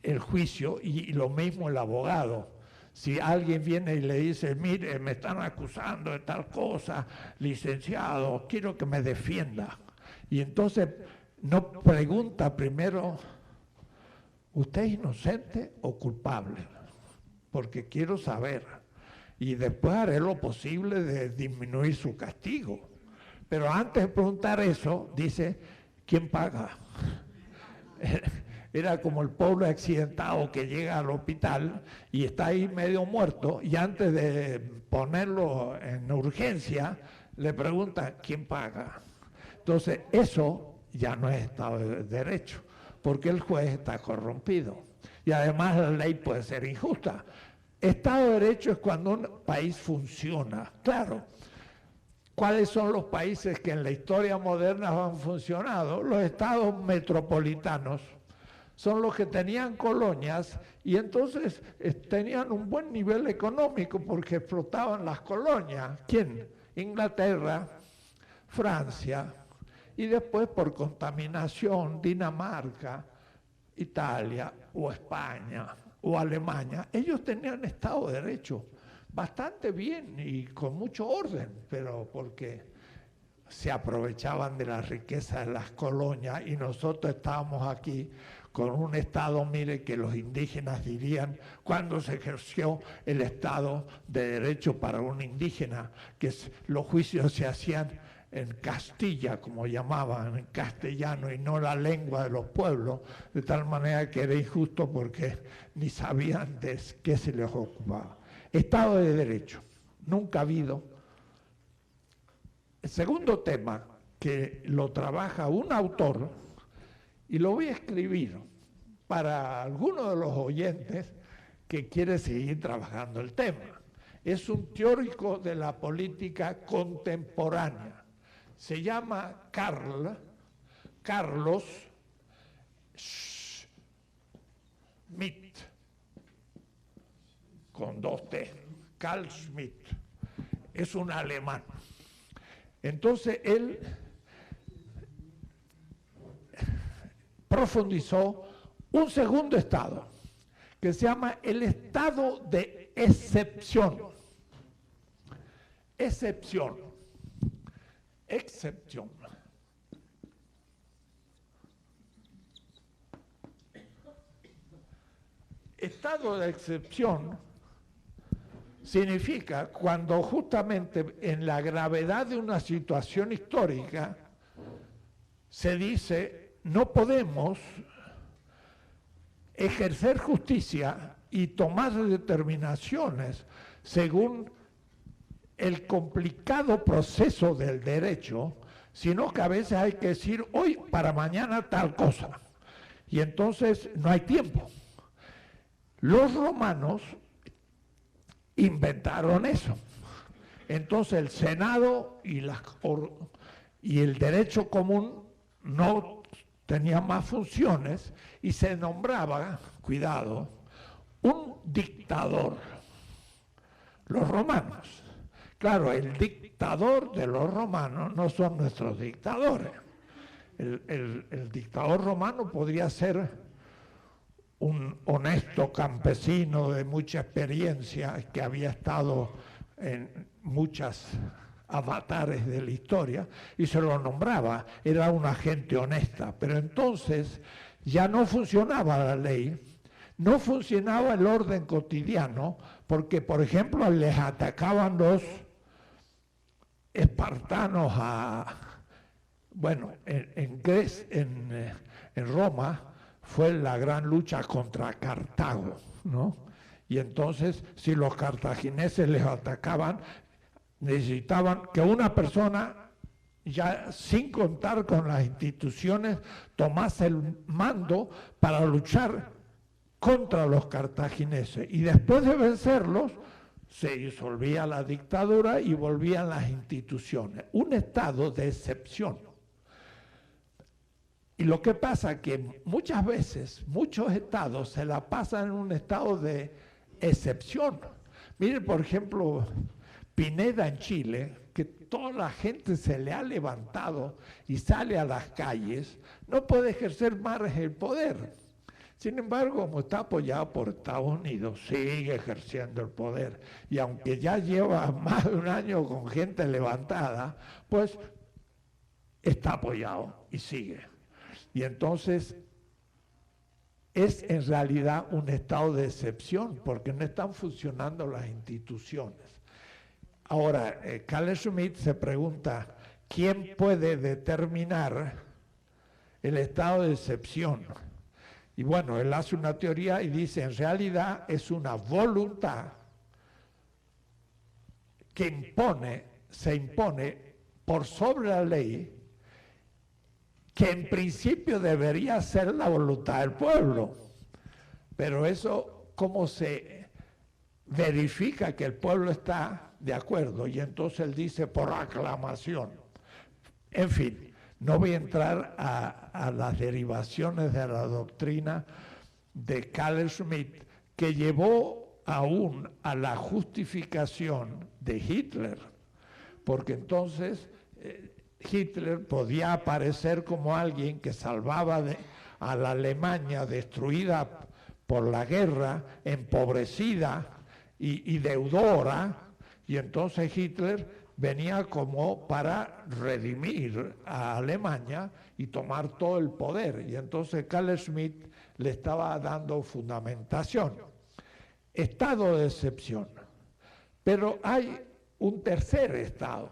el juicio, y lo mismo el abogado. Si alguien viene y le dice, mire, me están acusando de tal cosa, licenciado, quiero que me defienda. Y entonces no pregunta primero, ¿usted es inocente o culpable? Porque quiero saber. Y después haré lo posible de disminuir su castigo. Pero antes de preguntar eso, dice, ¿quién paga? Era como el pobre accidentado que llega al hospital y está ahí medio muerto, y antes de ponerlo en urgencia, le preguntan, ¿quién paga? Entonces, eso ya no es Estado de Derecho, porque el juez está corrompido. Y además la ley puede ser injusta. Estado de Derecho es cuando un país funciona. Claro, ¿cuáles son los países que en la historia moderna han funcionado? Los estados metropolitanos son los que tenían colonias y entonces tenían un buen nivel económico porque explotaban las colonias. ¿Quién? Inglaterra, Francia, y después por contaminación, Dinamarca, Italia o España o Alemania. Ellos tenían Estado de Derecho bastante bien y con mucho orden, pero porque se aprovechaban de la riqueza de las colonias y nosotros estábamos aquí con un Estado, mire, que los indígenas dirían cuando se ejerció el Estado de Derecho para un indígena, que los juicios se hacían en Castilla, como llamaban, en castellano, y no la lengua de los pueblos, de tal manera que era injusto porque ni sabían de qué se les ocupaba. Estado de Derecho, nunca ha habido. El segundo tema, que lo trabaja un autor, y lo voy a escribir para alguno de los oyentes que quiere seguir trabajando el tema. Es un teórico de la política contemporánea. Se llama Carlos Schmitt, con 2 T, Carl Schmitt. Es un alemán. Entonces él profundizó un segundo estado, que se llama el estado de excepción. Excepción. Estado de excepción significa cuando justamente en la gravedad de una situación histórica se dice no podemos ejercer justicia y tomar determinaciones según el complicado proceso del derecho, sino que a veces hay que decir hoy para mañana tal cosa. Y entonces no hay tiempo. Los romanos inventaron eso. Entonces el Senado y el derecho común no tenía más funciones y se nombraba, cuidado, un dictador. Los romanos. Claro, el dictador de los romanos no son nuestros dictadores. El dictador romano podría ser un honesto campesino de mucha experiencia que había estado en muchas avatares de la historia y se lo nombraba, era una gente honesta, pero entonces ya no funcionaba la ley, no funcionaba el orden cotidiano, porque por ejemplo les atacaban los espartanos en Roma fue la gran lucha contra Cartago, ¿no? Y entonces si los cartagineses les atacaban, necesitaban que una persona, ya sin contar con las instituciones, tomase el mando para luchar contra los cartagineses. Y después de vencerlos, se disolvía la dictadura y volvían las instituciones. Un estado de excepción. Y lo que pasa es que muchas veces, muchos estados se la pasan en un estado de excepción. Miren, por ejemplo, Pineda en Chile, que toda la gente se le ha levantado y sale a las calles, no puede ejercer más el poder. Sin embargo, como está apoyado por Estados Unidos, sigue ejerciendo el poder. Y aunque ya lleva más de un año con gente levantada, pues está apoyado y sigue. Y entonces es en realidad un estado de excepción, porque no están funcionando las instituciones. Ahora, Carl Schmitt se pregunta, ¿quién puede determinar el estado de excepción? Y bueno, él hace una teoría y dice, en realidad es una voluntad que se impone por sobre la ley, que en principio debería ser la voluntad del pueblo. Pero eso, ¿cómo se verifica que el pueblo está de acuerdo? Y entonces él dice, por aclamación. En fin, no voy a entrar a las derivaciones de la doctrina de Carl Schmitt, que llevó aún a la justificación de Hitler, porque entonces Hitler podía aparecer como alguien que salvaba a la Alemania destruida por la guerra, empobrecida y deudora, y entonces Hitler venía como para redimir a Alemania y tomar todo el poder. Y entonces Carl Schmitt le estaba dando fundamentación. Estado de excepción. Pero hay un tercer estado,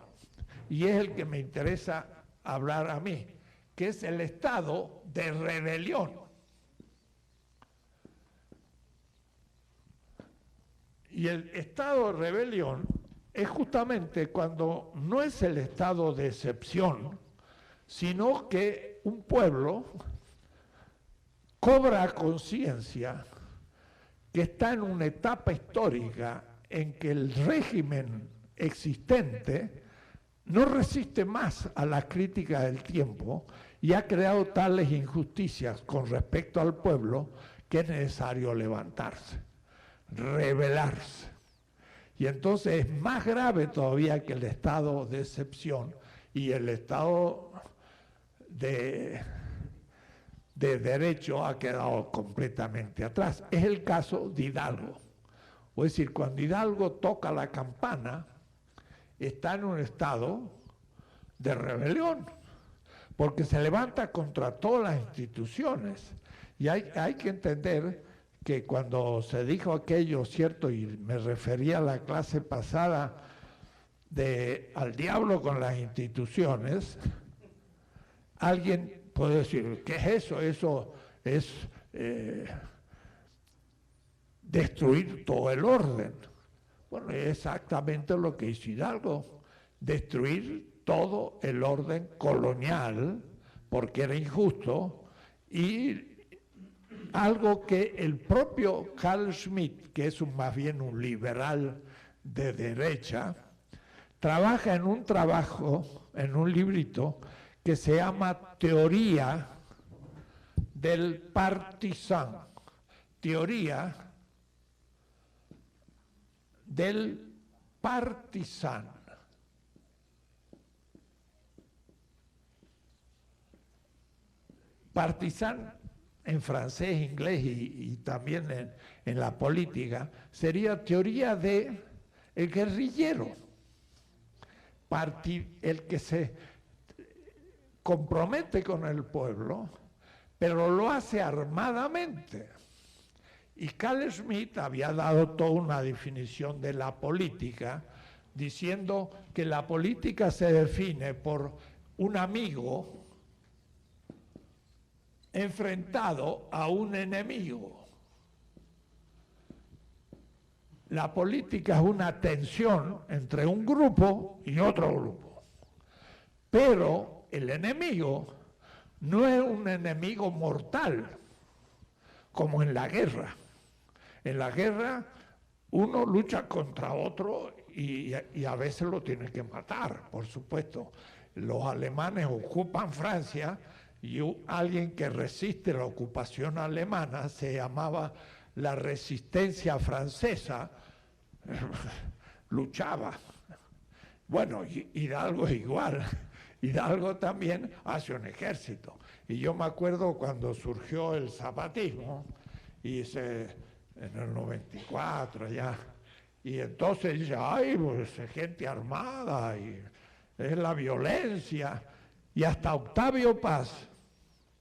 y es el que me interesa hablar a mí, que es el estado de rebelión. Y el estado de rebelión es justamente cuando no es el estado de excepción, sino que un pueblo cobra conciencia que está en una etapa histórica en que el régimen existente no resiste más a la crítica del tiempo y ha creado tales injusticias con respecto al pueblo que es necesario levantarse, rebelarse. Y entonces es más grave todavía que el estado de excepción y el estado de derecho ha quedado completamente atrás. Es el caso de Hidalgo. Es decir, cuando Hidalgo toca la campana, está en un estado de rebelión, porque se levanta contra todas las instituciones. Y hay que entender que cuando se dijo aquello, cierto, y me refería a la clase pasada de al diablo con las instituciones, alguien puede decir, ¿qué es eso? Eso es destruir todo el orden. Bueno, es exactamente lo que hizo Hidalgo, destruir todo el orden colonial, porque era injusto, y algo que el propio Carl Schmitt, que es más bien un liberal de derecha, trabaja en un trabajo, en un librito, que se llama Teoría del Partisán. Teoría del partisán. Partisán en francés, inglés y también en la política sería teoría de el guerrillero, el que se compromete con el pueblo, pero lo hace armadamente. Y Carl Schmitt había dado toda una definición de la política, diciendo que la política se define por un amigo enfrentado a un enemigo. La política es una tensión entre un grupo y otro grupo. Pero el enemigo no es un enemigo mortal, como en la guerra. En la guerra uno lucha contra otro y a veces lo tiene que matar, por supuesto. Los alemanes ocupan Francia y alguien que resiste la ocupación alemana se llamaba la resistencia francesa, luchaba. Bueno, Hidalgo es igual. Hidalgo también hace un ejército. Y yo me acuerdo cuando surgió el zapatismo, en el 94 ya, y entonces dice, ay, pues gente armada, y es la violencia. Y hasta Octavio Paz,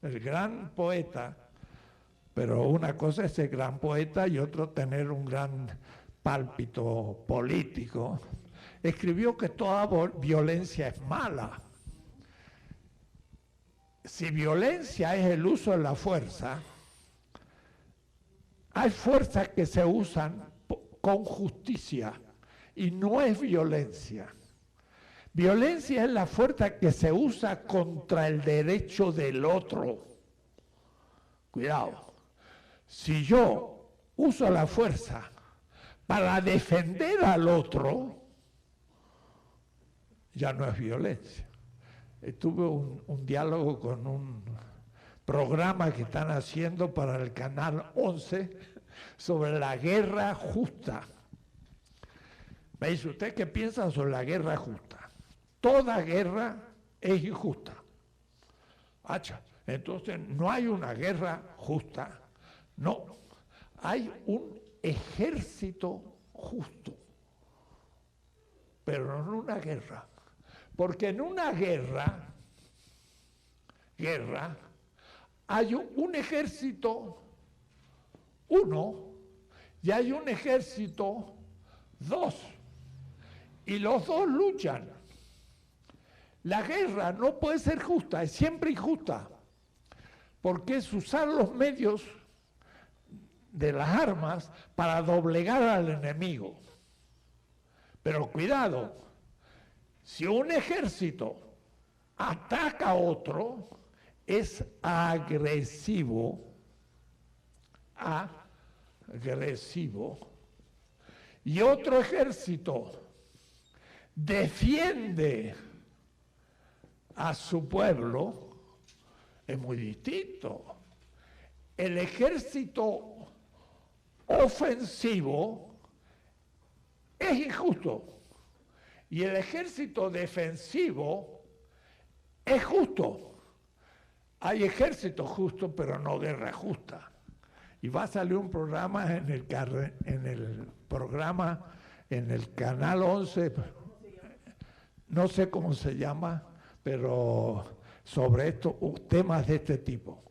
el gran poeta, pero una cosa es ser gran poeta y otro tener un gran pálpito político, escribió que toda violencia es mala. Si violencia es el uso de la fuerza, hay fuerzas que se usan con justicia y no es violencia. Violencia es la fuerza que se usa contra el derecho del otro. Cuidado. Si yo uso la fuerza para defender al otro, ya no es violencia. Tuve un diálogo con un programa que están haciendo para el Canal 11 sobre la guerra justa. Me dice, ¿usted qué piensa sobre la guerra justa? Toda guerra es injusta. Hacha. Entonces no hay una guerra justa, no. Hay un ejército justo, pero no una guerra. Porque en una guerra, hay un ejército, uno, y hay un ejército, dos, y los dos luchan. La guerra no puede ser justa, es siempre injusta, porque es usar los medios de las armas para doblegar al enemigo. Pero cuidado, si un ejército ataca a otro, es agresivo, y otro ejército defiende a su pueblo, es muy distinto. El ejército ofensivo es injusto y el ejército defensivo es justo. Hay ejército justo, pero no guerra justa. Y va a salir un programa en el Canal 11, no sé cómo se llama, pero sobre esto, temas de este tipo.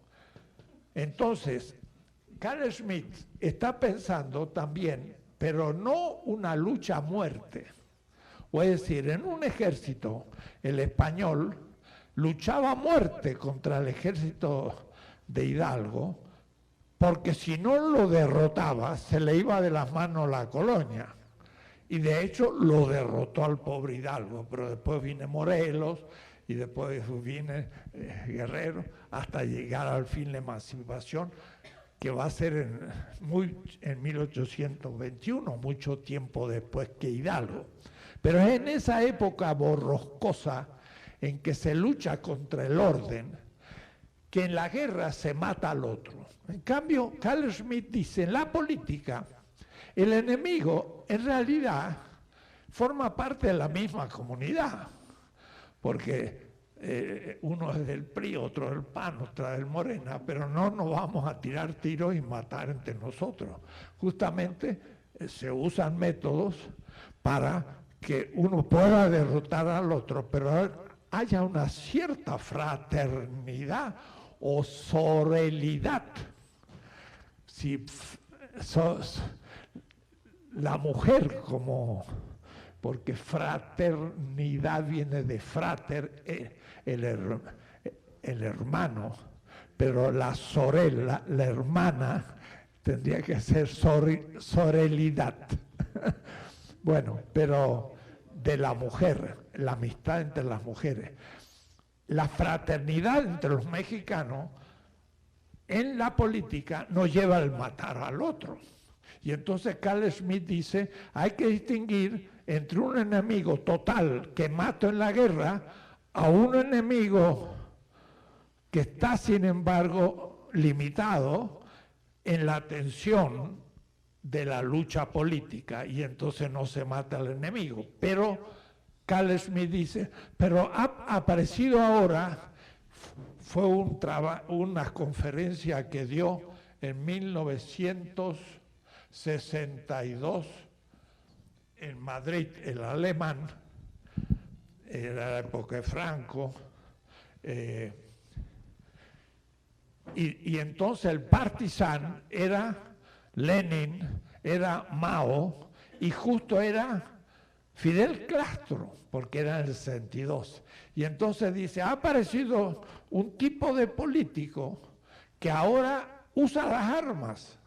Entonces, Carl Schmitt está pensando también, pero no una lucha a muerte. O es decir, en un ejército, el español luchaba a muerte contra el ejército de Hidalgo, porque si no lo derrotaba, se le iba de las manos la colonia. Y de hecho lo derrotó al pobre Hidalgo, pero después viene Morelos, y después viene Guerrero, hasta llegar al fin la emancipación, que va a ser en 1821, mucho tiempo después que Hidalgo. Pero es en esa época borroscosa en que se lucha contra el orden, que en la guerra se mata al otro. En cambio, Carl Schmitt dice, en la política, el enemigo en realidad forma parte de la misma comunidad, porque uno es del PRI, otro del PAN, otro del Morena, pero no nos vamos a tirar tiros y matar entre nosotros. Justamente se usan métodos para que uno pueda derrotar al otro, pero haya una cierta fraternidad o sorelidad. Si la mujer como, porque fraternidad viene de frater, el hermano, pero la sorella, la hermana, tendría que ser sorelidad. Bueno, pero de la mujer, la amistad entre las mujeres. La fraternidad entre los mexicanos en la política nos lleva al matar al otro. Y entonces Carl Schmitt dice, hay que distinguir entre un enemigo total que mato en la guerra a un enemigo que está sin embargo limitado en la tensión de la lucha política y entonces no se mata al enemigo. Pero Carl Schmitt dice, pero ha aparecido ahora, fue una conferencia que dio en 1962 en Madrid, el alemán, era la época de Franco, y entonces el partisán era Lenin, era Mao, y justo era Fidel Castro, porque era en el 62. Y entonces dice, ha aparecido un tipo de político que ahora usa las armas,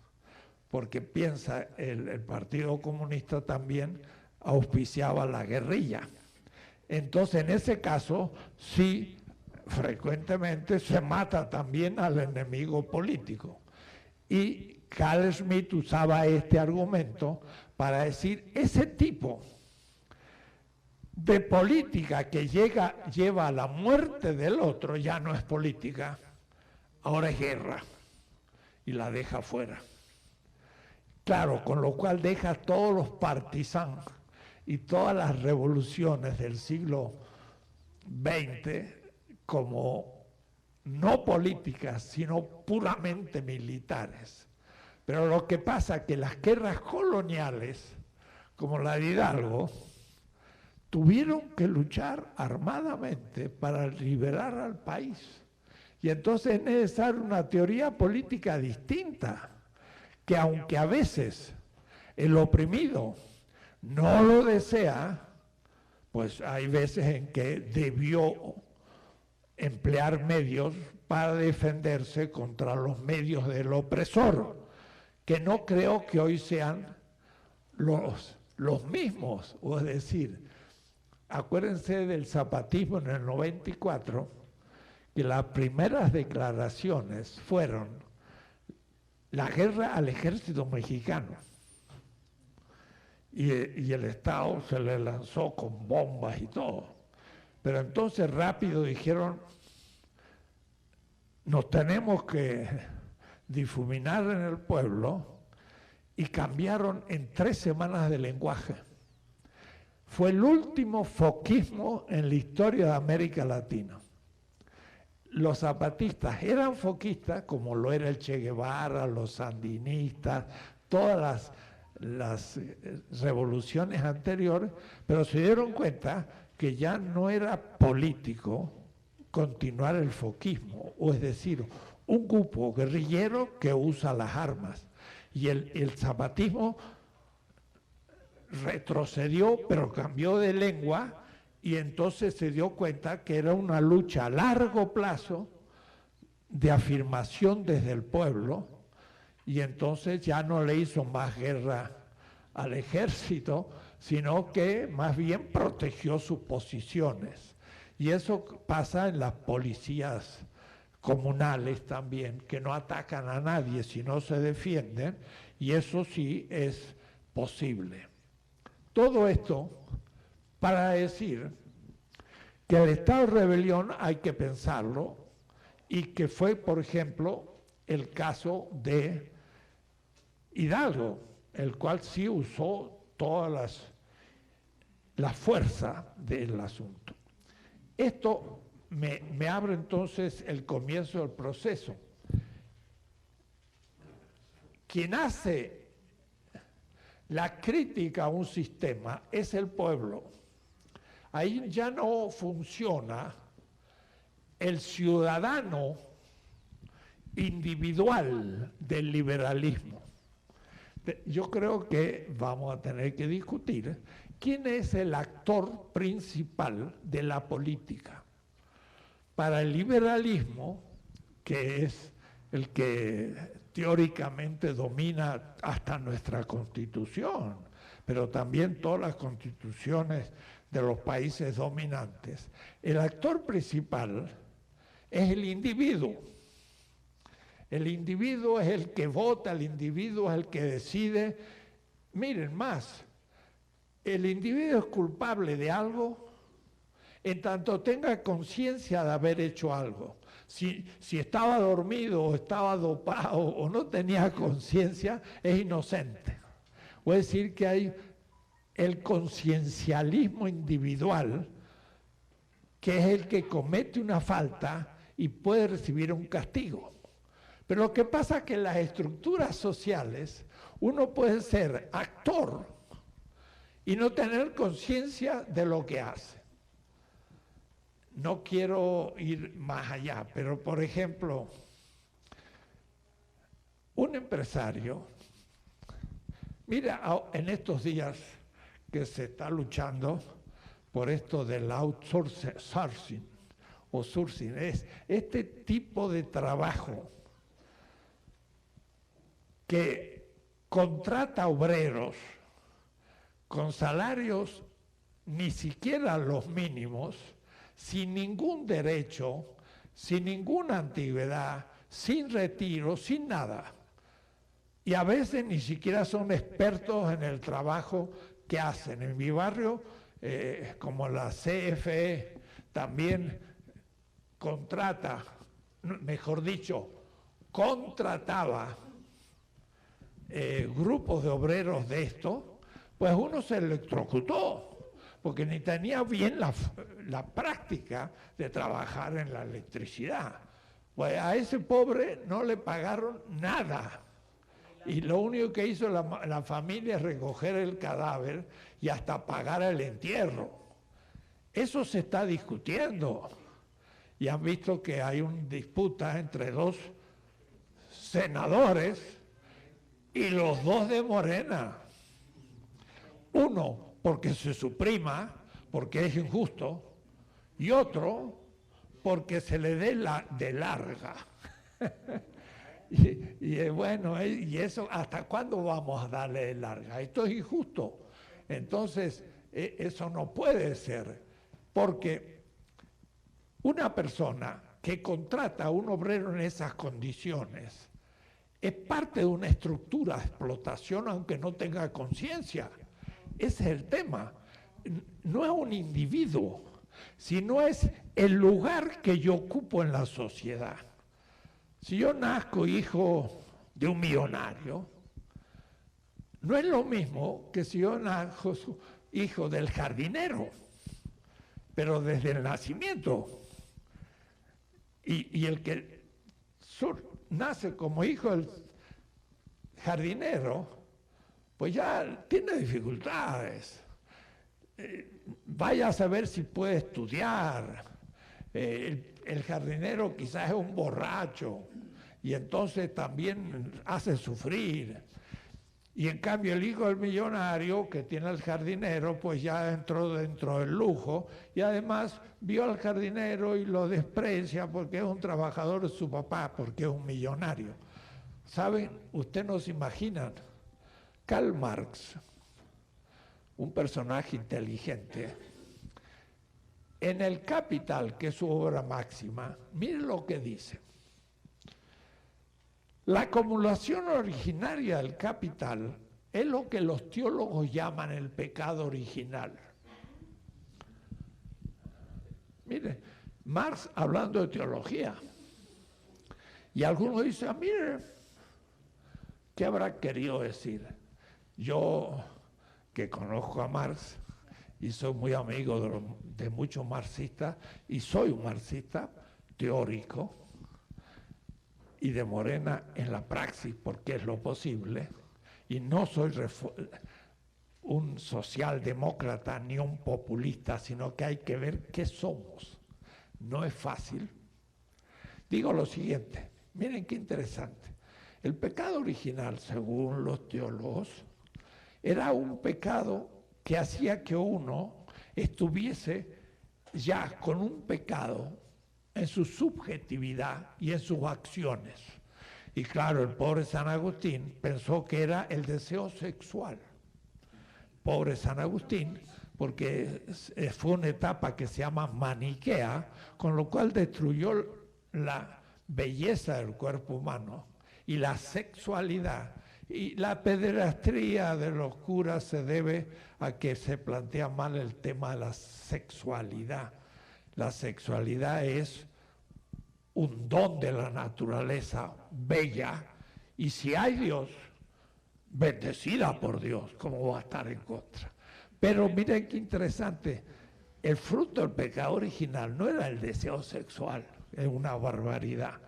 porque piensa, el Partido Comunista también auspiciaba la guerrilla. Entonces, en ese caso, sí, frecuentemente se mata también al enemigo político. Y Carl Schmitt usaba este argumento para decir, ese tipo de política que lleva a la muerte del otro ya no es política, ahora es guerra, y la deja fuera. Claro, con lo cual deja todos los partisanos y todas las revoluciones del siglo XX como no políticas, sino puramente militares. Pero lo que pasa es que las guerras coloniales, como la de Hidalgo, tuvieron que luchar armadamente para liberar al país. Y entonces es necesaria una teoría política distinta, que aunque a veces el oprimido no lo desea, pues hay veces en que debió emplear medios para defenderse contra los medios del opresor, que no creo que hoy sean los mismos. O es decir, acuérdense del zapatismo en el 94, que las primeras declaraciones fueron la guerra al ejército mexicano. Y el Estado se le lanzó con bombas y todo. Pero entonces rápido dijeron, nos tenemos que difuminar en el pueblo, y cambiaron en 3 semanas de lenguaje. Fue el último foquismo en la historia de América Latina. Los zapatistas eran foquistas, como lo era el Che Guevara, los sandinistas, todas las revoluciones anteriores, pero se dieron cuenta que ya no era político continuar el foquismo, o es decir, un grupo guerrillero que usa las armas. Y el zapatismo retrocedió, pero cambió de lengua, y entonces se dio cuenta que era una lucha a largo plazo de afirmación desde el pueblo, y entonces ya no le hizo más guerra al ejército, sino que más bien protegió sus posiciones. Y eso pasa en las policías comunales también, que no atacan a nadie, sino se defienden, y eso sí es posible. Todo esto para decir que el estado de rebelión hay que pensarlo, y que fue, por ejemplo, el caso de Hidalgo, el cual sí usó toda la fuerza del asunto. Esto me abre entonces el comienzo del proceso. Quien hace la crítica a un sistema es el pueblo. Ahí ya no funciona el ciudadano individual del liberalismo. Yo creo que vamos a tener que discutir quién es el actor principal de la política. Para el liberalismo, que es el que teóricamente domina hasta nuestra Constitución, pero también todas las constituciones de los países dominantes, el actor principal es el individuo. El individuo es el que vota, el individuo es el que decide. Miren más, el individuo es culpable de algo, en tanto tenga conciencia de haber hecho algo. Si estaba dormido o estaba dopado o no tenía conciencia, es inocente. Voy a decir que hay el conciencialismo individual, que es el que comete una falta y puede recibir un castigo. Pero lo que pasa es que en las estructuras sociales uno puede ser actor y no tener conciencia de lo que hace. No quiero ir más allá, pero por ejemplo, un empresario, mira, en estos días que se está luchando por esto del outsourcing o sourcing, es este tipo de trabajo que contrata obreros con salarios ni siquiera los mínimos, sin ningún derecho, sin ninguna antigüedad, sin retiro, sin nada. Y a veces ni siquiera son expertos en el trabajo que hacen. En mi barrio, como la CFE, también contrata, mejor dicho, contrataba grupos de obreros de esto, pues uno se electrocutó, porque ni tenía bien la práctica de trabajar en la electricidad. Pues a ese pobre no le pagaron nada. Y lo único que hizo la familia es recoger el cadáver y hasta pagar el entierro. Eso se está discutiendo. Y han visto que hay una disputa entre dos senadores y los dos de Morena. Uno porque se suprima, porque es injusto, y otro porque se le dé de larga. y bueno, y eso, ¿hasta cuándo vamos a darle de larga? Esto es injusto. Entonces, eso no puede ser, porque una persona que contrata a un obrero en esas condiciones es parte de una estructura de explotación, aunque no tenga conciencia. Ese es el tema. No es un individuo, sino es el lugar que yo ocupo en la sociedad. Si yo nazco hijo de un millonario, no es lo mismo que si yo nazco hijo del jardinero, pero desde el nacimiento. Y el que nace como hijo del jardinero, pues ya tiene dificultades. Vaya a saber si puede estudiar. El jardinero quizás es un borracho y entonces también hace sufrir. Y en cambio el hijo del millonario que tiene el jardinero, pues ya entró dentro del lujo y además vio al jardinero y lo desprecia porque es un trabajador de su papá, porque es un millonario. ¿Saben? Ustedes no se imaginan. Karl Marx, un personaje inteligente, en El Capital, que es su obra máxima, miren lo que dice. La acumulación originaria del capital es lo que los teólogos llaman el pecado original. Mire, Marx hablando de teología. Y algunos dicen, mire, ¿qué habrá querido decir? Yo, que conozco a Marx y soy muy amigo de muchos marxistas, y soy un marxista teórico, y de Morena en la praxis, porque es lo posible, y no soy un socialdemócrata ni un populista, sino que hay que ver qué somos. No es fácil. Digo lo siguiente, miren qué interesante. El pecado original, según los teólogos, era un pecado que hacía que uno estuviese ya con un pecado en su subjetividad y en sus acciones. Y claro, el pobre San Agustín pensó que era el deseo sexual. Pobre San Agustín, porque fue una etapa que se llama maniquea, con lo cual destruyó la belleza del cuerpo humano y la sexualidad. Y la pederastría de los curas se debe a que se plantea mal el tema de la sexualidad. La sexualidad es un don de la naturaleza bella, y si hay Dios, bendecida por Dios, ¿cómo va a estar en contra? Pero miren qué interesante, el fruto del pecado original no era el deseo sexual, es una barbaridad.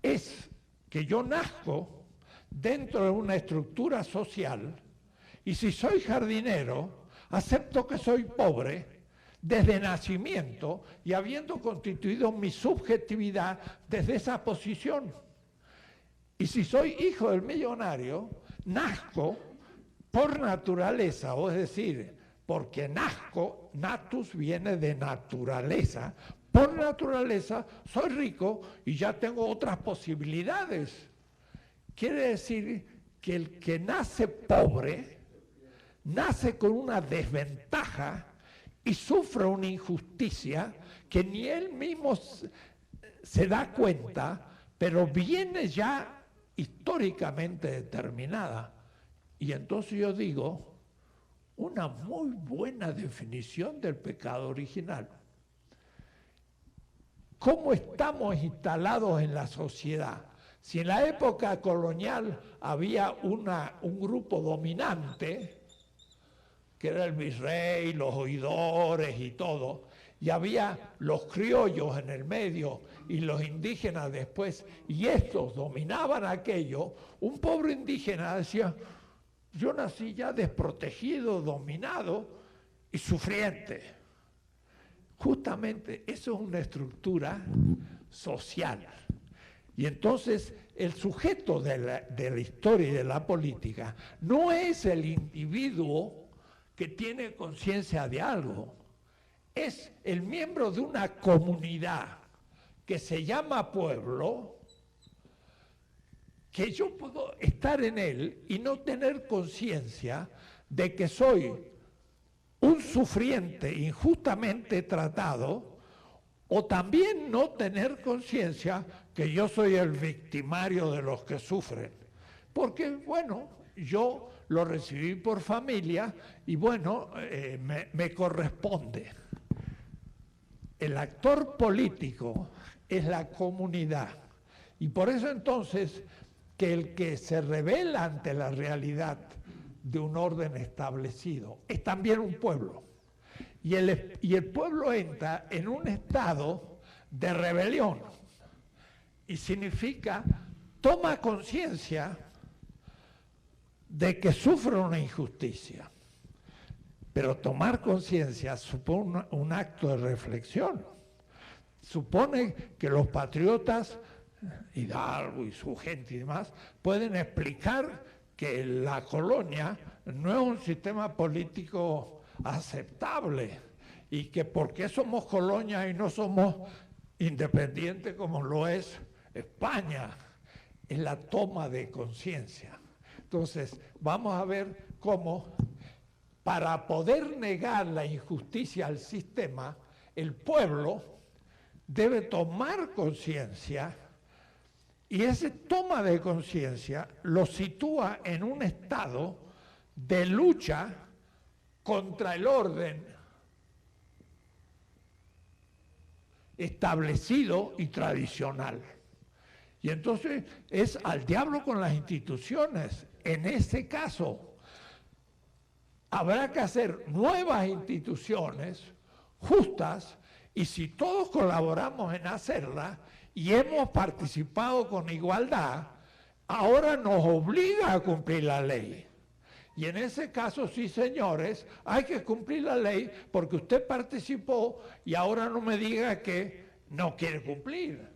Es que yo nazco dentro de una estructura social, y si soy jardinero, acepto que soy pobre desde nacimiento y habiendo constituido mi subjetividad desde esa posición. Y si soy hijo del millonario, nazco por naturaleza, o es decir, porque nazco, natus viene de naturaleza, por naturaleza soy rico y ya tengo otras posibilidades. Quiere decir que el que nace pobre, nace con una desventaja y sufre una injusticia que ni él mismo se da cuenta, pero viene ya históricamente determinada. Y entonces yo digo, una muy buena definición del pecado original. ¿Cómo estamos instalados en la sociedad? Si en la época colonial había un grupo dominante, que era el virrey, los oidores y todo, y había los criollos en el medio y los indígenas después, y estos dominaban aquello, un pobre indígena decía, yo nací ya desprotegido, dominado y sufriente. Justamente eso es una estructura social. Y entonces el sujeto de la historia y de la política no es el individuo que tiene conciencia de algo, es el miembro de una comunidad que se llama pueblo, que yo puedo estar en él y no tener conciencia de que soy un sufriente injustamente tratado, o también no tener conciencia que yo soy el victimario de los que sufren. Porque, bueno, yo lo recibí por familia y, bueno, me corresponde. El actor político es la comunidad. Y por eso entonces que el que se revela ante la realidad de un orden establecido es también un pueblo. Y el pueblo entra en un estado de rebelión. Y significa, toma conciencia de que sufre una injusticia. Pero tomar conciencia supone un acto de reflexión. Supone que los patriotas, Hidalgo y su gente y demás, pueden explicar que la colonia no es un sistema político aceptable y que por qué somos colonia y no somos independientes como lo es España. Es la toma de conciencia. Entonces, vamos a ver cómo, para poder negar la injusticia al sistema, el pueblo debe tomar conciencia, y esa toma de conciencia lo sitúa en un estado de lucha contra el orden establecido y tradicional. Y entonces es al diablo con las instituciones. En este caso, habrá que hacer nuevas instituciones justas, y si todos colaboramos en hacerlas y hemos participado con igualdad, ahora nos obliga a cumplir la ley. Y en ese caso, sí, señores, hay que cumplir la ley porque usted participó y ahora no me diga que no quiere cumplir.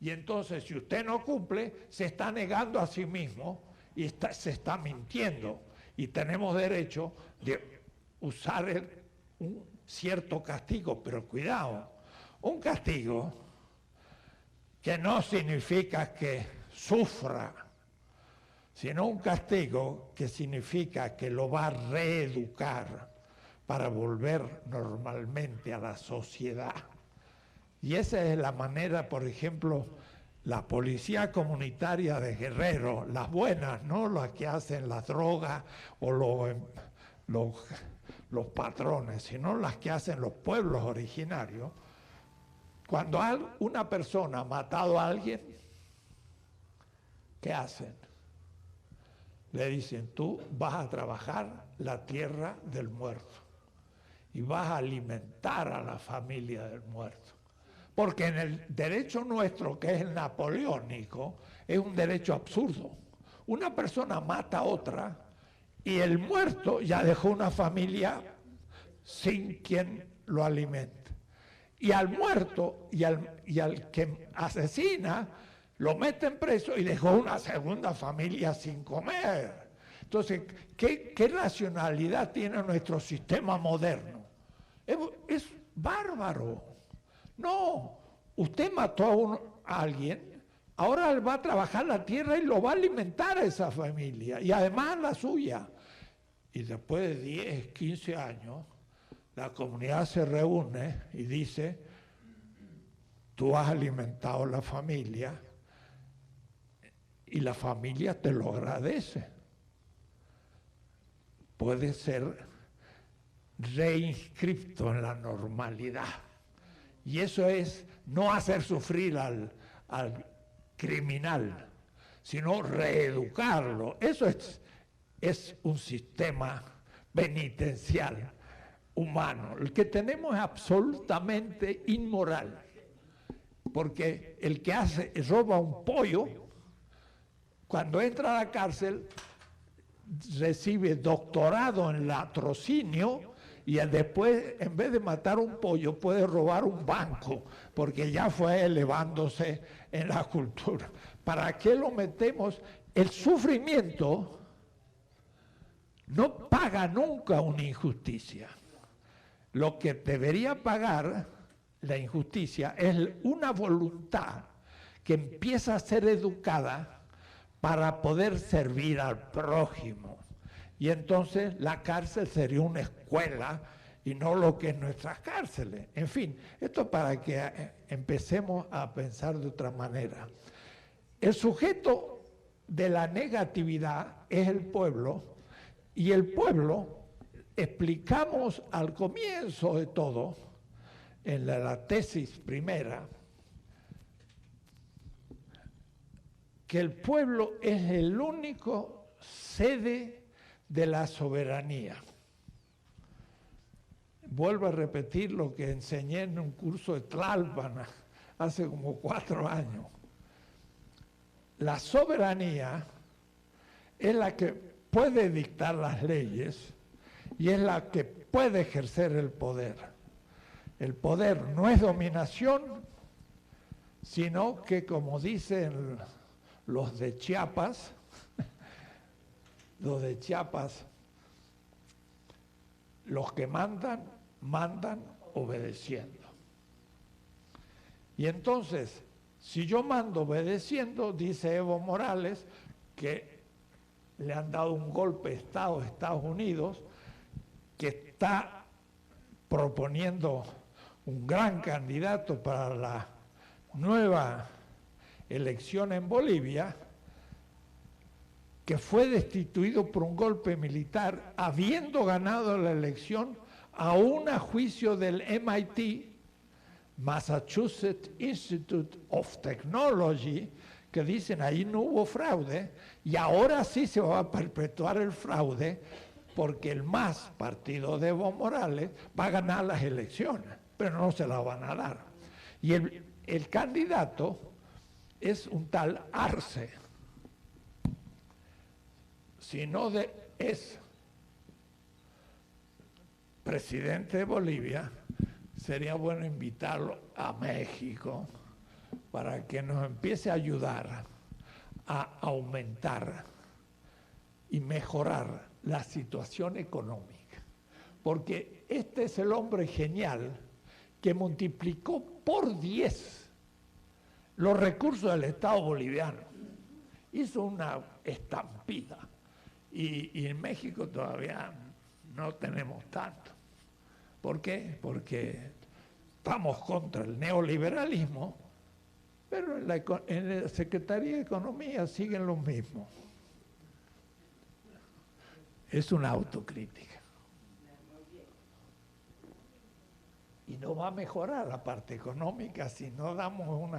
Y entonces, si usted no cumple, se está negando a sí mismo y se está mintiendo. Y tenemos derecho de usar un cierto castigo, pero cuidado, un castigo que no significa que sufra, sino un castigo que significa que lo va a reeducar para volver normalmente a la sociedad. Y esa es la manera, por ejemplo, la policía comunitaria de Guerrero, las buenas, no las que hacen las drogas o los patrones, sino las que hacen los pueblos originarios, Cuando una persona ha matado a alguien, ¿qué hacen? Le dicen, tú vas a trabajar la tierra del muerto y vas a alimentar a la familia del muerto. Porque en el derecho nuestro, que es el napoleónico, es un derecho absurdo. Una persona mata a otra y el muerto ya dejó una familia sin quien lo alimente. Y al muerto y al que asesina lo meten preso y dejó una segunda familia sin comer. Entonces, ¿qué racionalidad tiene nuestro sistema moderno? Es bárbaro. No, usted mató a alguien, ahora él va a trabajar la tierra y lo va a alimentar a esa familia, y además la suya. Y después de 10, 15 años, la comunidad se reúne y dice, tú has alimentado a la familia, y la familia te lo agradece. Puede ser reinscripto en la normalidad. Y eso es no hacer sufrir al criminal, sino reeducarlo. Eso es un sistema penitencial humano. El que tenemos es absolutamente inmoral. Porque el que roba un pollo, cuando entra a la cárcel, recibe doctorado en latrocinio y después, en vez de matar un pollo, puede robar un banco, porque ya fue elevándose en la cultura. ¿Para qué lo metemos? El sufrimiento no paga nunca una injusticia. Lo que debería pagar la injusticia es una voluntad que empieza a ser educada para poder servir al prójimo. Y entonces la cárcel sería una escuela y no lo que es nuestras cárceles. En fin, esto para que empecemos a pensar de otra manera. El sujeto de la negatividad es el pueblo, y el pueblo, explicamos al comienzo de todo, en la tesis primera, que el pueblo es el único sede de la soberanía. Vuelvo a repetir lo que enseñé en un curso de Tlalpan hace como 4 años. La soberanía es la que puede dictar las leyes y es la que puede ejercer el poder. El poder no es dominación, sino que, como dicen los de Chiapas, los que mandan, mandan obedeciendo. Y entonces, si yo mando obedeciendo, dice Evo Morales, que le han dado un golpe de Estado a Estados Unidos, que está proponiendo un gran candidato para la nueva elección en Bolivia, que fue destituido por un golpe militar, habiendo ganado la elección, aún a juicio del MIT, Massachusetts Institute of Technology, que dicen ahí no hubo fraude, y ahora sí se va a perpetuar el fraude, porque el MAS, partido de Evo Morales, va a ganar las elecciones, pero no se las van a dar. Y el candidato es un tal Arce. Si no es presidente de Bolivia, sería bueno invitarlo a México para que nos empiece a ayudar a aumentar y mejorar la situación económica. Porque este es el hombre genial que multiplicó por 10 los recursos del Estado boliviano. Hizo una estampida. Y en México todavía no tenemos tanto. ¿Por qué? Porque estamos contra el neoliberalismo, pero en la Secretaría de Economía siguen los mismos. Es una autocrítica. Y no va a mejorar la parte económica si no damos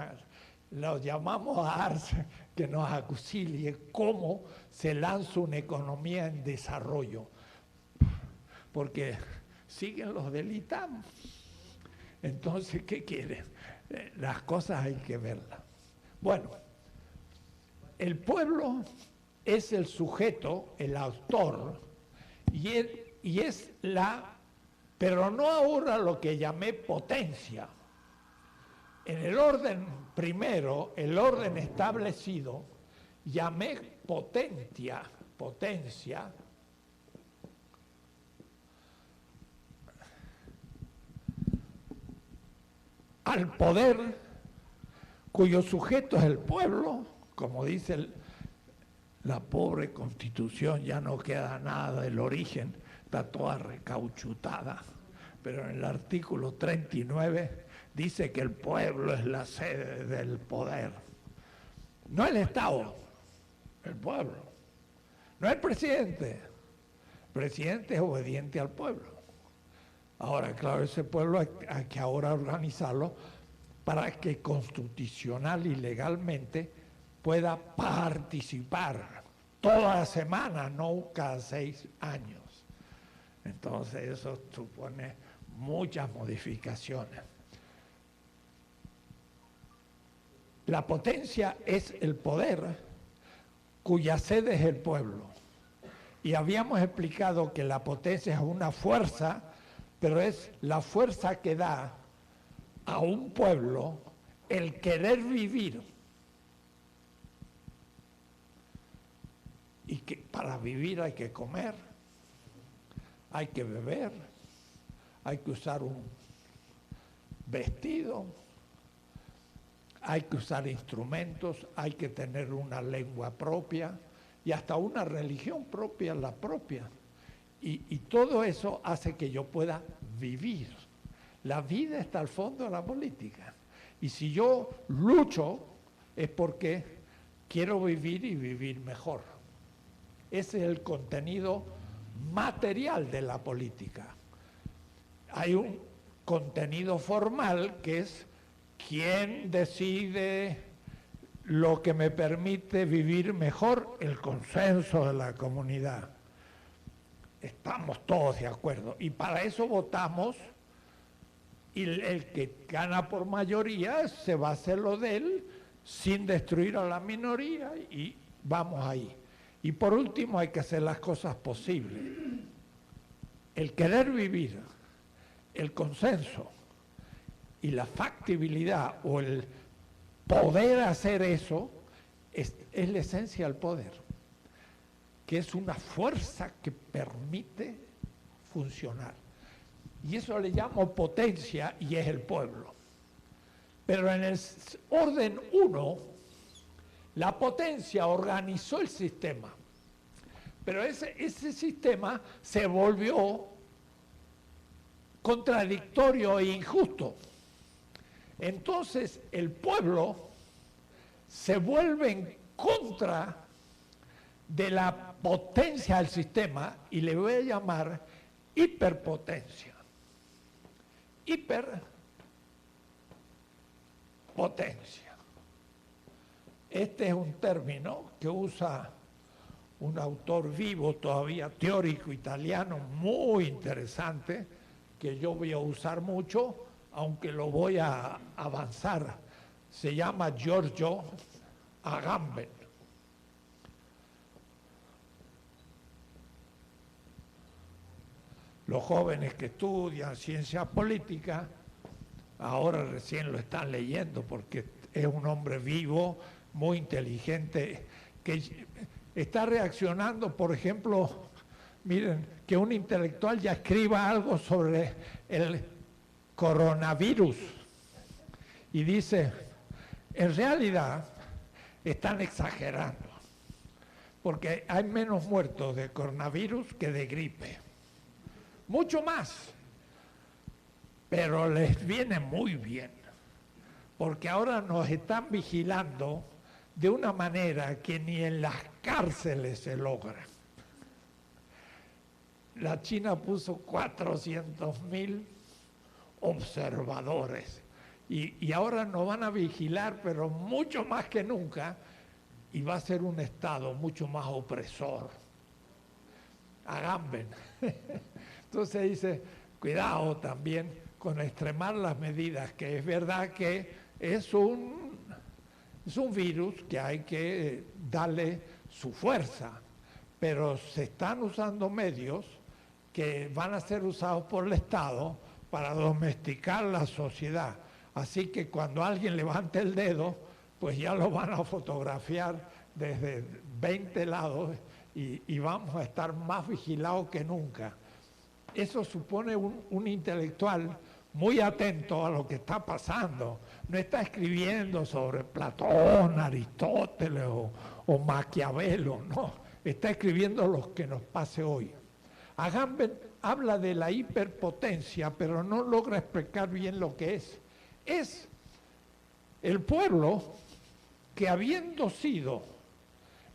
lo llamamos a Arce que nos auxilie cómo se lanza una economía en desarrollo. Porque siguen los del ITAM. Entonces, ¿qué quieren? Las cosas hay que verlas. Bueno, el pueblo es el sujeto, el autor, y es pero no ahora lo que llamé potencia. En el orden primero, el orden establecido, llamé potencia, al poder cuyo sujeto es el pueblo, como dice la pobre Constitución, ya no queda nada del origen, está toda recauchutada, pero en el artículo 39 dice que el pueblo es la sede del poder. No el Estado, el pueblo. No el presidente. El presidente es obediente al pueblo. Ahora, claro, ese pueblo hay que ahora organizarlo para que constitucional y legalmente pueda participar toda la semana, no cada 6 años. Entonces eso supone muchas modificaciones. La potencia es el poder cuya sede es el pueblo. Y habíamos explicado que la potencia es una fuerza, pero es la fuerza que da a un pueblo el querer vivir. Y que para vivir hay que comer, hay que beber, hay que usar un vestido, hay que usar instrumentos, hay que tener una lengua propia y hasta una religión propia, la propia. Y todo eso hace que yo pueda vivir. La vida está al fondo de la política. Y si yo lucho es porque quiero vivir y vivir mejor. Ese es el contenido material de la política. Hay un contenido formal que es quién decide lo que me permite vivir mejor, el consenso de la comunidad. Estamos todos de acuerdo y para eso votamos y el que gana por mayoría se va a hacer lo de él sin destruir a la minoría y vamos ahí. Y por último hay que hacer las cosas posibles. El querer vivir, el consenso y la factibilidad o el poder hacer eso es la esencia del poder, que es una fuerza que permite funcionar. Y eso le llamo potencia y es el pueblo. Pero en el orden 1, la potencia organizó el sistema, pero ese sistema se volvió contradictorio e injusto. Entonces el pueblo se vuelve en contra de la potencia del sistema y le voy a llamar hiperpotencia. Hiperpotencia. Este es un término que usa un autor vivo todavía, teórico italiano, muy interesante, que yo voy a usar mucho, aunque lo voy a avanzar. Se llama Giorgio Agamben. Los jóvenes que estudian ciencia política, ahora recién lo están leyendo porque es un hombre vivo, muy inteligente, que está reaccionando, por ejemplo, miren, que un intelectual ya escriba algo sobre el coronavirus y dice, en realidad están exagerando, porque hay menos muertos de coronavirus que de gripe, mucho más, pero les viene muy bien, porque ahora nos están vigilando de una manera que ni en las cárceles se logra. La China puso 400.000 observadores. Y ahora nos van a vigilar, pero mucho más que nunca, y va a ser un Estado mucho más opresor. Agamben. Entonces dice, cuidado también con extremar las medidas, que es verdad que es un virus que hay que darle su fuerza, pero se están usando medios que van a ser usados por el Estado para domesticar la sociedad. Así que cuando alguien levante el dedo, pues ya lo van a fotografiar desde 20 lados y vamos a estar más vigilados que nunca. Eso supone un intelectual muy atento a lo que está pasando. No está escribiendo sobre Platón, Aristóteles o Maquiavelo, no. Está escribiendo lo que nos pase hoy. Agamben habla de la hiperpotencia, pero no logra explicar bien lo que es. Es el pueblo que, habiendo sido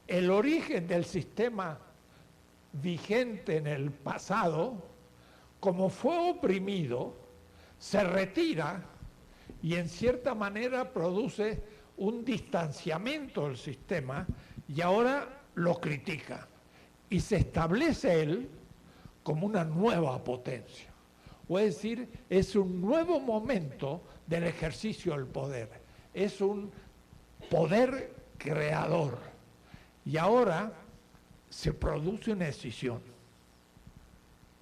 el origen del sistema vigente en el pasado, como fue oprimido, se retira y en cierta manera produce un distanciamiento del sistema y ahora lo critica y se establece él como una nueva potencia. O es decir, es un nuevo momento del ejercicio del poder. Es un poder creador. Y ahora se produce una escisión.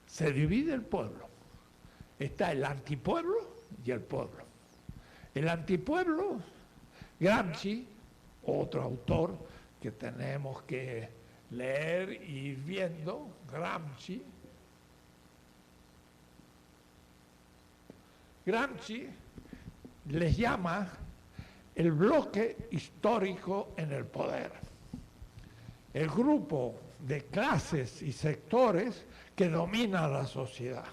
Se divide el pueblo. Está el antipueblo y el pueblo. El antipueblo, Gramsci, otro autor que tenemos que leer y ir viendo, Gramsci les llama el bloque histórico en el poder. El grupo de clases y sectores que domina la sociedad,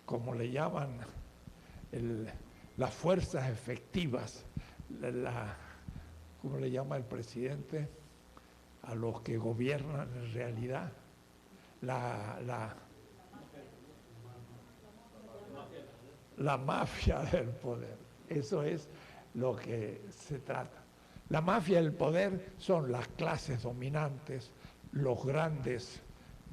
como le llaman las fuerzas efectivas, ¿cómo le llama el presidente? A los que gobiernan en realidad, la mafia del poder. Eso es lo que se trata. La mafia del poder son las clases dominantes, los grandes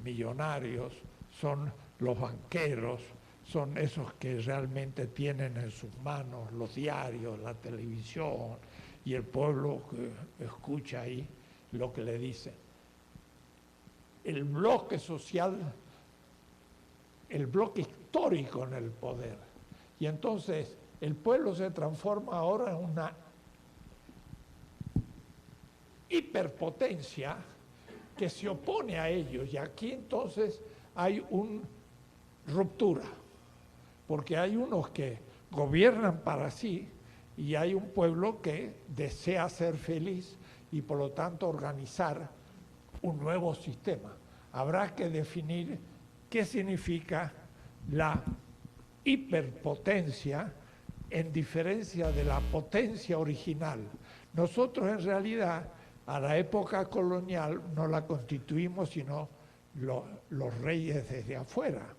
millonarios, son los banqueros, son esos que realmente tienen en sus manos los diarios, la televisión, y el pueblo que escucha ahí lo que le dicen. El bloque social, el bloque histórico en el poder. Y entonces el pueblo se transforma ahora en una hiperpotencia que se opone a ellos. Y aquí entonces hay una ruptura, porque hay unos que gobiernan para sí y hay un pueblo que desea ser feliz y por lo tanto organizar un nuevo sistema. Habrá que definir qué significa la hiperpotencia en diferencia de la potencia original. Nosotros en realidad a la época colonial no la constituimos sino los reyes desde afuera.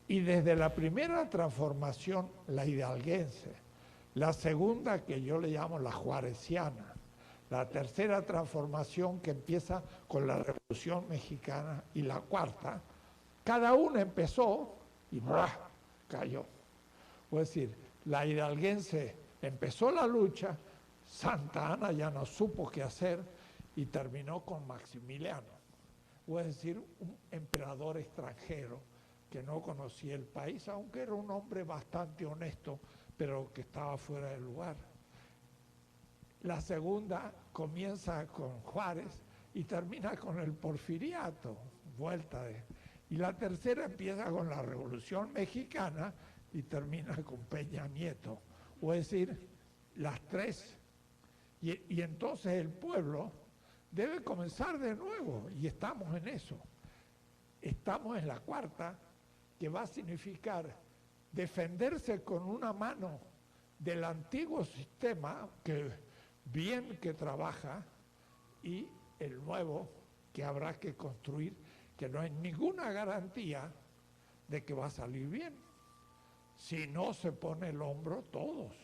Y desde la primera transformación, la hidalguense, la segunda que yo le llamo la juareciana, la tercera transformación que empieza con la Revolución Mexicana y la cuarta, cada una empezó y ¡buah!, cayó. Es decir, la hidalguense empezó la lucha, Santa Anna ya no supo qué hacer y terminó con Maximiliano, es decir, un emperador extranjero que no conocía el país, aunque era un hombre bastante honesto, pero que estaba fuera de lugar. La segunda comienza con Juárez y termina con el porfiriato, y la tercera empieza con la Revolución Mexicana y termina con Peña Nieto, es decir, las tres. Y entonces el pueblo debe comenzar de nuevo y estamos en eso. Estamos en la cuarta, que va a significar defenderse con una mano del antiguo sistema que bien que trabaja y el nuevo que habrá que construir, que no hay ninguna garantía de que va a salir bien. si no se pone el hombro todos.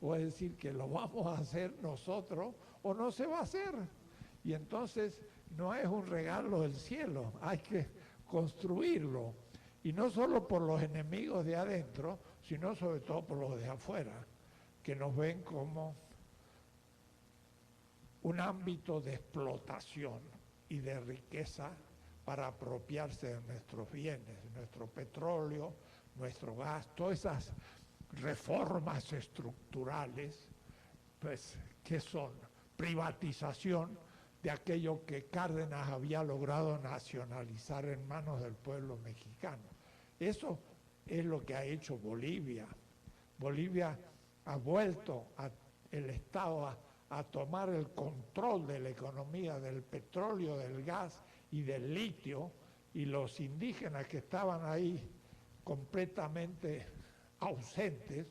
O es decir, que lo vamos a hacer nosotros o no se va a hacer. Y entonces no es un regalo del cielo, hay que construirlo. Y no solo por los enemigos de adentro, sino sobre todo por los de afuera, que nos ven como un ámbito de explotación y de riqueza para apropiarse de nuestros bienes, nuestro petróleo, nuestro gas, todas esas reformas estructurales, pues, que son privatización de aquello que Cárdenas había logrado nacionalizar en manos del pueblo mexicano. Eso es lo que ha hecho Bolivia. Bolivia ha vuelto el Estado a tomar el control de la economía, del petróleo, del gas y del litio, y los indígenas que estaban ahí completamente ausentes,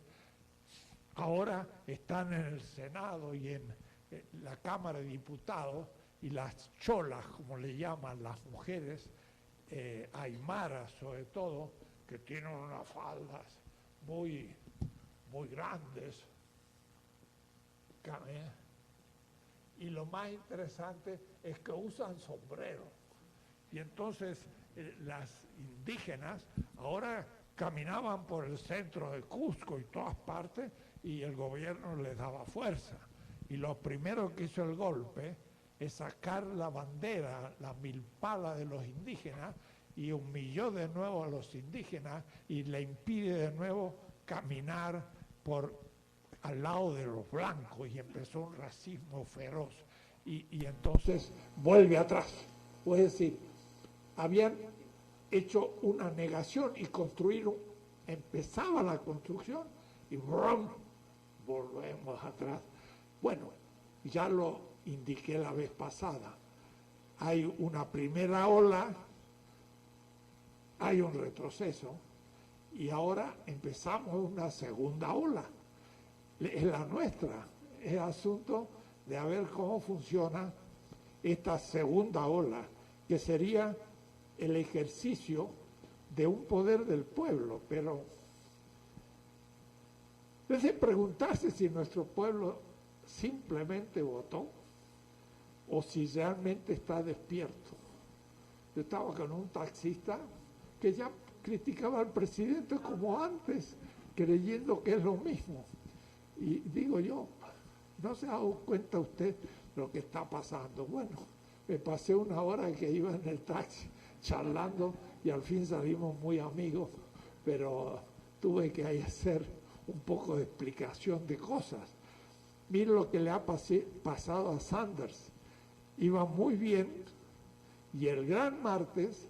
ahora están en el Senado y en la Cámara de Diputados, y las cholas, como le llaman las mujeres, aymaras sobre todo, que tienen unas faldas muy, muy grandes. Y lo más interesante es que usan sombrero. Y entonces las indígenas ahora caminaban por el centro de Cusco y todas partes, y el gobierno les daba fuerza. Y lo primero que hizo el golpe es sacar la bandera, la milpala de los indígenas, y humilló de nuevo a los indígenas y le impide de nuevo caminar al lado de los blancos, y empezó un racismo feroz. Y entonces vuelve atrás. Es decir, habían hecho una negación y empezaba la construcción y ¡brum!, volvemos atrás. Bueno, ya lo indiqué la vez pasada. Hay una primera ola, hay un retroceso, y ahora empezamos una segunda ola. Es la nuestra, es asunto de ver cómo funciona esta segunda ola, que sería el ejercicio de un poder del pueblo. Pero es de preguntarse si nuestro pueblo simplemente votó o si realmente está despierto. Yo estaba con un taxista que ya criticaba al presidente como antes, creyendo que es lo mismo. Y digo yo, ¿no se ha dado cuenta usted lo que está pasando? Bueno, me pasé una hora que iba en el taxi charlando y al fin salimos muy amigos, pero tuve que hacer un poco de explicación de cosas. Mire lo que le ha pasado a Sanders. Iba muy bien y el gran martes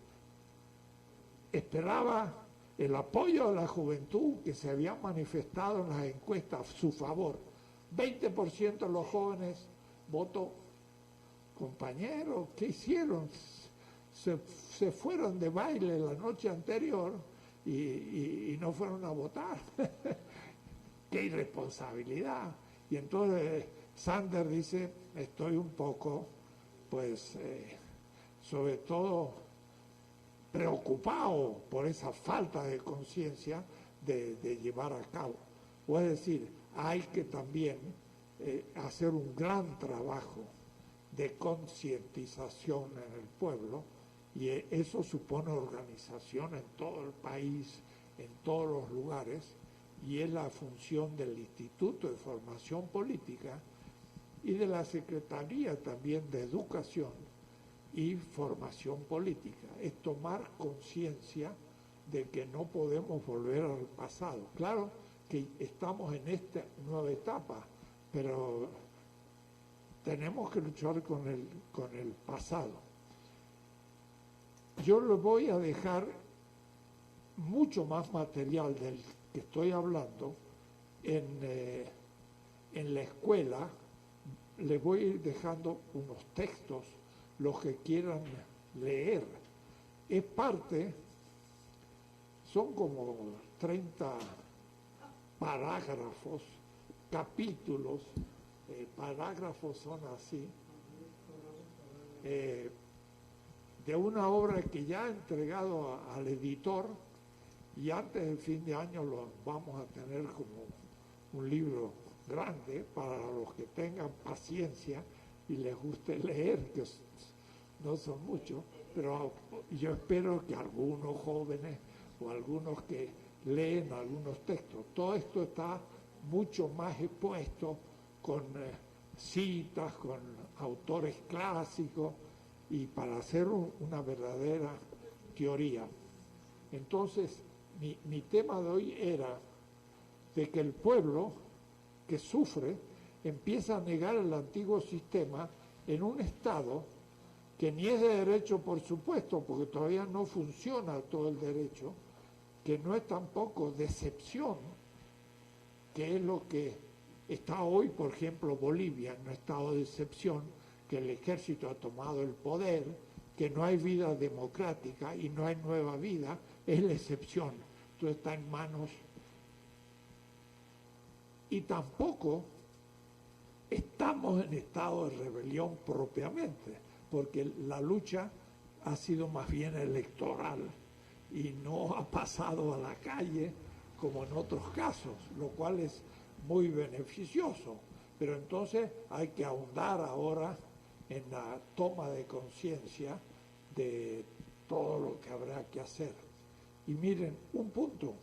esperaba el apoyo de la juventud que se había manifestado en las encuestas a su favor. 20% de los jóvenes votó. Compañeros, ¿qué hicieron? Se fueron de baile la noche anterior y no fueron a votar. ¡Qué irresponsabilidad! Y entonces Sanders dice, estoy un poco, pues, sobre todo preocupado por esa falta de conciencia de llevar a cabo. O es decir, hay que también hacer un gran trabajo de concientización en el pueblo, y eso supone organización en todo el país, en todos los lugares, y es la función del Instituto de Formación Política y de la Secretaría también de Educación y Formación Política. Es tomar conciencia de que no podemos volver al pasado. Claro que estamos en esta nueva etapa, pero tenemos que luchar con el pasado. Yo les voy a dejar mucho más material del que estoy hablando en la escuela. Les voy a ir dejando unos textos, los que quieran leer. Es parte, son como 30 parágrafos, capítulos, parágrafos son así, de una obra que ya he entregado al editor y antes del fin de año lo vamos a tener como un libro grande para los que tengan paciencia y les guste leer, que no son muchos, pero yo espero que algunos jóvenes o algunos que leen algunos textos, todo esto está mucho más expuesto con citas, con autores clásicos y para hacer una verdadera teoría. Entonces, mi tema de hoy era de que el pueblo que sufre empieza a negar el antiguo sistema en un estado que ni es de derecho, por supuesto, porque todavía no funciona todo el derecho, que no es tampoco de excepción, que es lo que está hoy, por ejemplo, Bolivia, en un estado de excepción, que el ejército ha tomado el poder, que no hay vida democrática y no hay nueva vida, es la excepción. Entonces está en manos. Y tampoco estamos en estado de rebelión propiamente, porque la lucha ha sido más bien electoral y no ha pasado a la calle como en otros casos, lo cual es muy beneficioso. Pero entonces hay que ahondar ahora en la toma de conciencia de todo lo que habrá que hacer. Y miren, un punto,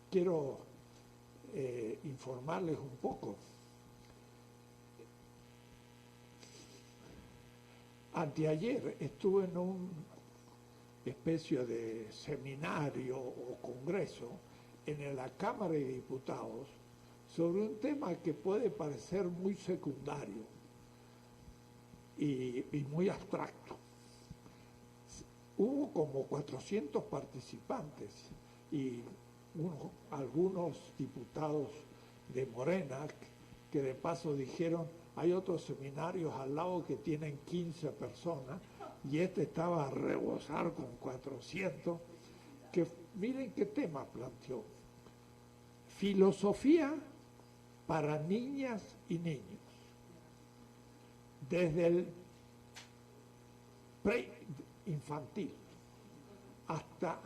quiero informarles un poco. Anteayer estuve en una especie de seminario o congreso en la Cámara de Diputados sobre un tema que puede parecer muy secundario y muy abstracto. Hubo como 400 participantes y algunos diputados de Morena que de paso dijeron: hay otros seminarios al lado que tienen 15 personas y este estaba a rebosar con 400, que miren qué tema planteó. Filosofía para niñas y niños. Desde el preinfantil hasta,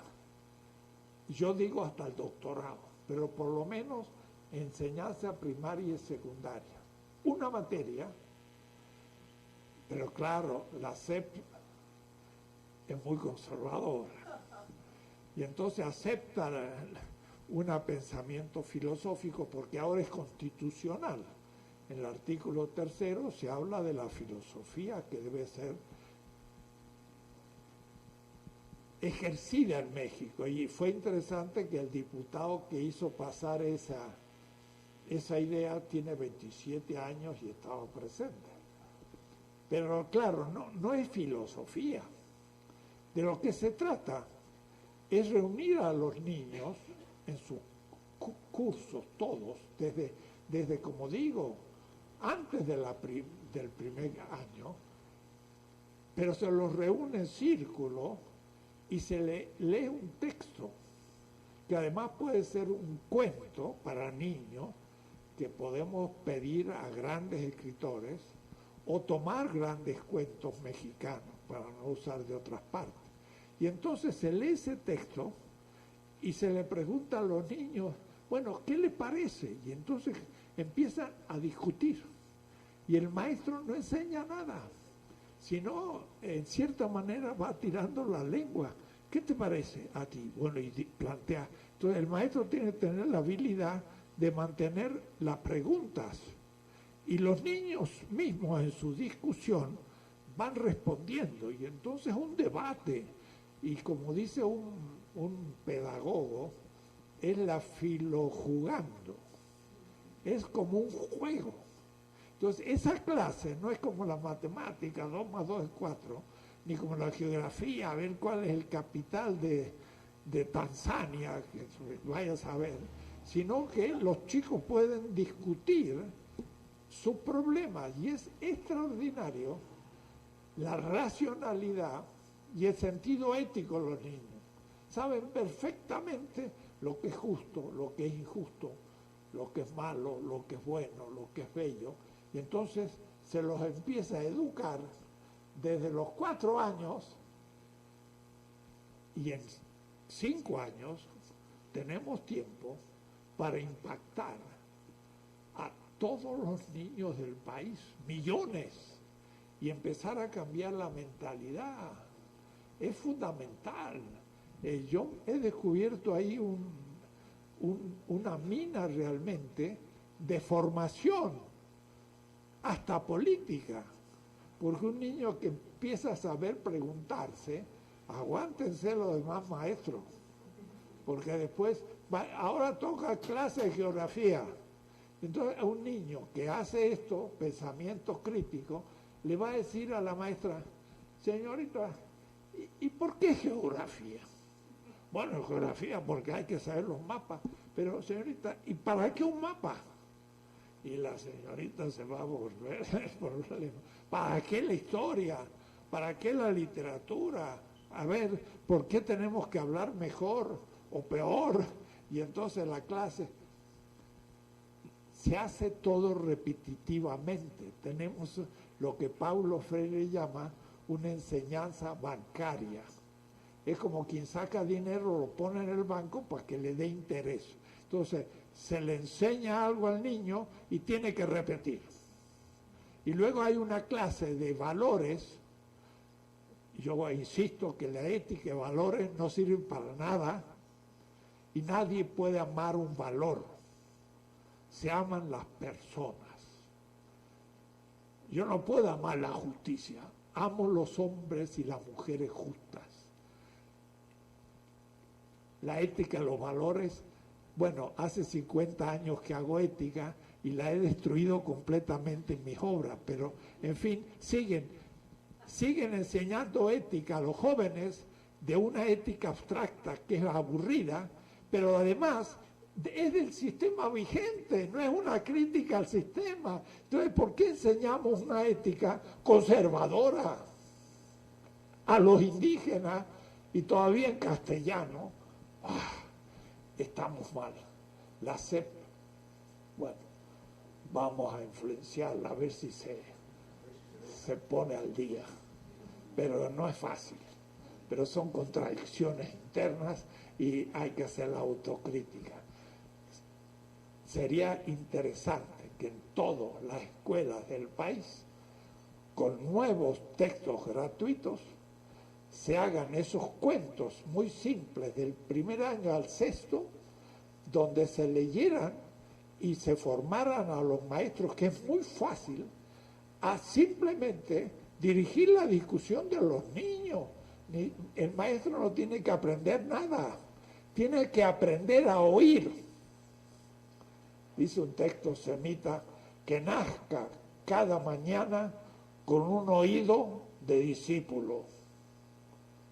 yo digo hasta el doctorado, pero por lo menos enseñanza primaria y secundaria. Una materia, pero claro, la SEP es muy conservadora y entonces acepta un pensamiento filosófico porque ahora es constitucional. En el artículo 3 se habla de la filosofía que debe ser ejercida en México, y fue interesante que el diputado que hizo pasar esa idea tiene 27 años y estaba presente. Pero claro, no es filosofía. De lo que se trata es reunir a los niños en sus cursos, todos, desde como digo, antes de del primer año, pero se los reúne en círculo y se le lee un texto, que además puede ser un cuento para niños, que podemos pedir a grandes escritores, o tomar grandes cuentos mexicanos, para no usar de otras partes. Y entonces se lee ese texto y se le pregunta a los niños, bueno, ¿qué le parece? Y entonces empiezan a discutir. Y el maestro no enseña nada, sino en cierta manera va tirando la lengua. ¿Qué te parece a ti? Bueno, y plantea. Entonces el maestro tiene que tener la habilidad de mantener las preguntas. Y los niños mismos en su discusión van respondiendo. Y entonces un debate. Y como dice un pedagogo, es la filojugando. Es como un juego. Entonces esa clase no es como la matemática, 2 más 2 es 4, ni como la geografía, a ver cuál es el capital de Tanzania, que vaya a saber, sino que los chicos pueden discutir sus problemas, y es extraordinario la racionalidad y el sentido ético de los niños. Saben perfectamente lo que es justo, lo que es injusto, lo que es malo, lo que es bueno, lo que es bello, y entonces se los empieza a educar desde los 4 años, y en 5 años tenemos tiempo para impactar a todos los niños del país, millones, y empezar a cambiar la mentalidad. Es fundamental. Yo he descubierto ahí una mina realmente de formación, hasta política, porque un niño que empieza a saber preguntarse, aguántense los demás maestros, porque después, ahora toca clase de geografía. Entonces a un niño que hace esto, pensamiento crítico, le va a decir a la maestra, señorita, ¿y por qué geografía? Bueno, geografía porque hay que saber los mapas, pero señorita, ¿y para qué un mapa? Y la señorita se va a volver el problema. ¿Para qué la historia? ¿Para qué la literatura? A ver, ¿por qué tenemos que hablar mejor o peor? Y entonces la clase se hace todo repetitivamente. Tenemos lo que Paulo Freire llama una enseñanza bancaria. Es como quien saca dinero, lo pone en el banco para que le dé interés. Entonces, se le enseña algo al niño y tiene que repetir. Y luego hay una clase de valores. Yo insisto que la ética y valores no sirven para nada y nadie puede amar un valor. Se aman las personas. Yo no puedo amar la justicia. Amo los hombres y las mujeres justas. La ética, los valores, bueno, hace 50 años que hago ética y la he destruido completamente en mis obras, pero en fin, siguen enseñando ética a los jóvenes, de una ética abstracta que es aburrida, pero además es del sistema vigente, no es una crítica al sistema. Entonces, ¿por qué enseñamos una ética conservadora a los indígenas y todavía en castellano? Estamos mal. La CEP, bueno, vamos a influenciarla a ver si se pone al día, pero no es fácil. Pero son contradicciones internas y hay que hacer la autocrítica. Sería interesante que en todas las escuelas del país, con nuevos textos gratuitos, se hagan esos cuentos muy simples del primer año al sexto, donde se leyeran y se formaran a los maestros, que es muy fácil, a simplemente dirigir la discusión de los niños. El maestro no tiene que aprender nada, tiene que aprender a oír. Dice un texto semita, que nazca cada mañana con un oído de discípulo.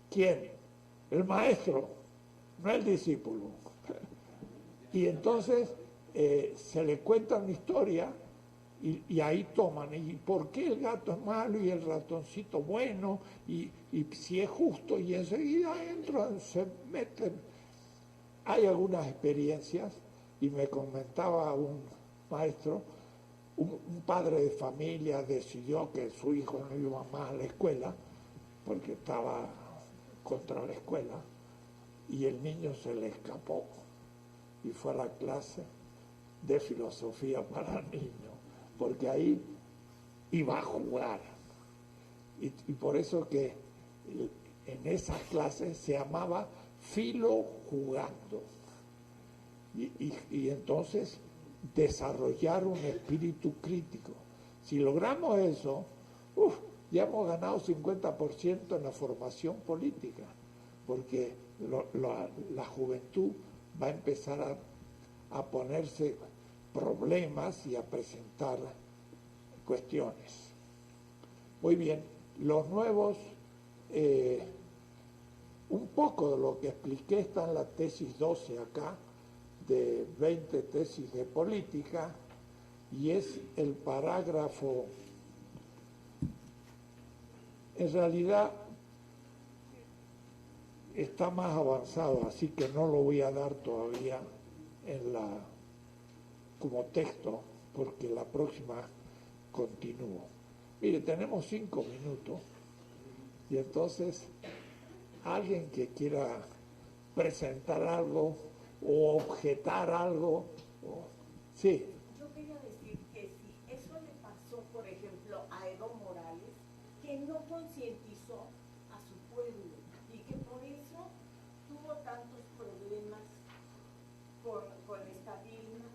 ¿Quién? El maestro, no el discípulo. Y entonces se le cuenta una historia y ahí toman, ¿y por qué el gato es malo y el ratoncito bueno? Y si es justo, y enseguida entran, se meten. Hay algunas experiencias, y me comentaba un maestro, un padre de familia decidió que su hijo no iba más a la escuela, porque estaba contra la escuela, y el niño se le escapó y fue a la clase de filosofía para niños, porque ahí iba a jugar. Y por eso que en esas clases se llamaba filo jugando. Y entonces desarrollar un espíritu crítico. Si logramos eso, ya hemos ganado 50% en la formación política, porque la juventud va a empezar a ponerse problemas y a presentar cuestiones. Muy bien, los nuevos, un poco de lo que expliqué está en la tesis 12 acá, de 20 tesis de política, y es el parágrafo, en realidad está más avanzado, así que no lo voy a dar todavía como texto, porque la próxima continúo. Mire, tenemos 5 minutos, y entonces alguien que quiera presentar algo o objetar algo. Sí. Yo quería decir que si eso le pasó, por ejemplo, a Evo Morales, que no concientizó a su pueblo y que por eso tuvo tantos problemas con esta Dilma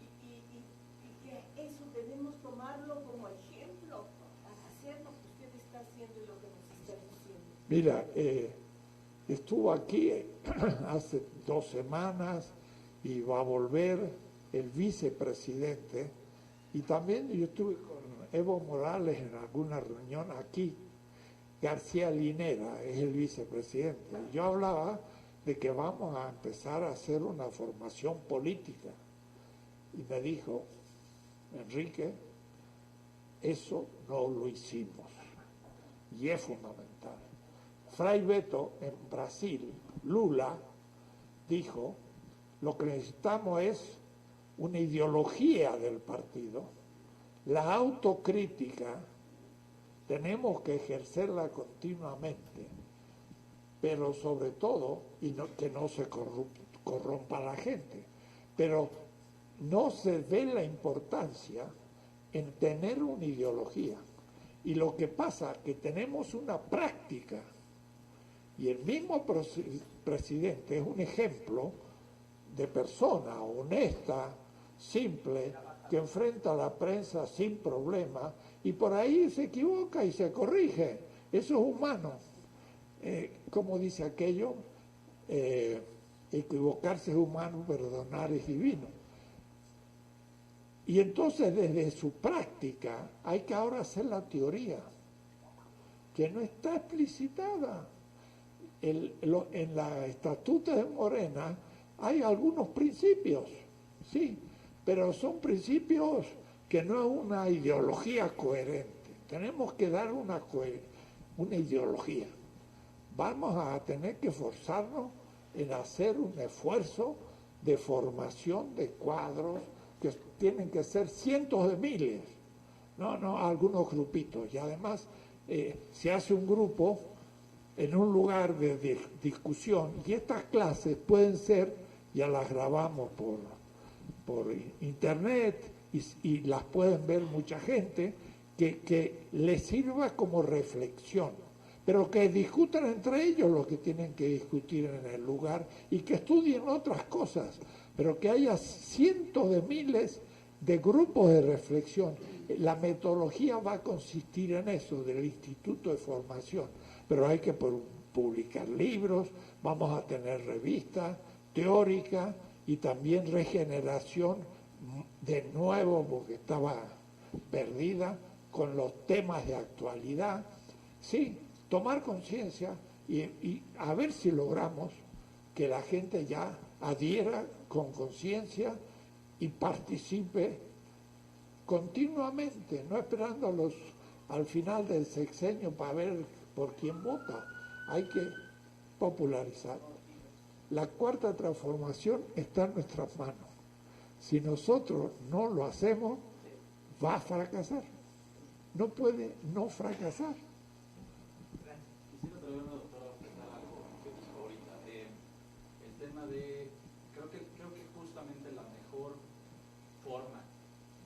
y que eso debemos tomarlo como ejemplo para hacer lo que usted está haciendo y lo que nos está diciendo. Mira, estuvo aquí hace 2 semanas y va a volver el vicepresidente, y también yo estuve con Evo Morales en alguna reunión aquí. García Linera es el vicepresidente. Yo hablaba de que vamos a empezar a hacer una formación política, y me dijo, Enrique, eso no lo hicimos, y es fundamental. Frei Beto en Brasil, Lula, dijo, lo que necesitamos es una ideología del partido, la autocrítica, tenemos que ejercerla continuamente, pero sobre todo, y que no se corrompa la gente, pero no se ve la importancia en tener una ideología. Y lo que pasa es que tenemos una práctica, y el mismo presidente es un ejemplo de persona honesta, simple, que enfrenta a la prensa sin problema, y por ahí se equivoca y se corrige. Eso es humano. Como dice aquello, equivocarse es humano, perdonar es divino. Y entonces desde su práctica hay que ahora hacer la teoría, que no está explicitada. En la estatuto de Morena hay algunos principios, sí, pero son principios que no es una ideología coherente. Tenemos que dar una ideología. Vamos a tener que esforzarnos en hacer un esfuerzo de formación de cuadros que tienen que ser cientos de miles, no algunos grupitos. Y además se hace un grupo en un lugar de discusión, y estas clases pueden ser, ya las grabamos por internet y las pueden ver mucha gente, que les sirva como reflexión, pero que discutan entre ellos lo que tienen que discutir en el lugar y que estudien otras cosas, pero que haya cientos de miles de grupos de reflexión. La metodología va a consistir en eso, del Instituto de Formación, pero hay que publicar libros, vamos a tener revistas teóricas y también regeneración de nuevo, porque estaba perdida, con los temas de actualidad. Sí, tomar conciencia y a ver si logramos que la gente ya adhiera con conciencia y participe continuamente, no esperando al final del sexenio para ver por quién vota. Hay que popularizar. La cuarta transformación está en nuestras manos. Si nosotros no lo hacemos, va a fracasar. No puede no fracasar. Quisiera traer una doctora a algo que dijo ahorita. El tema de, creo que justamente la mejor forma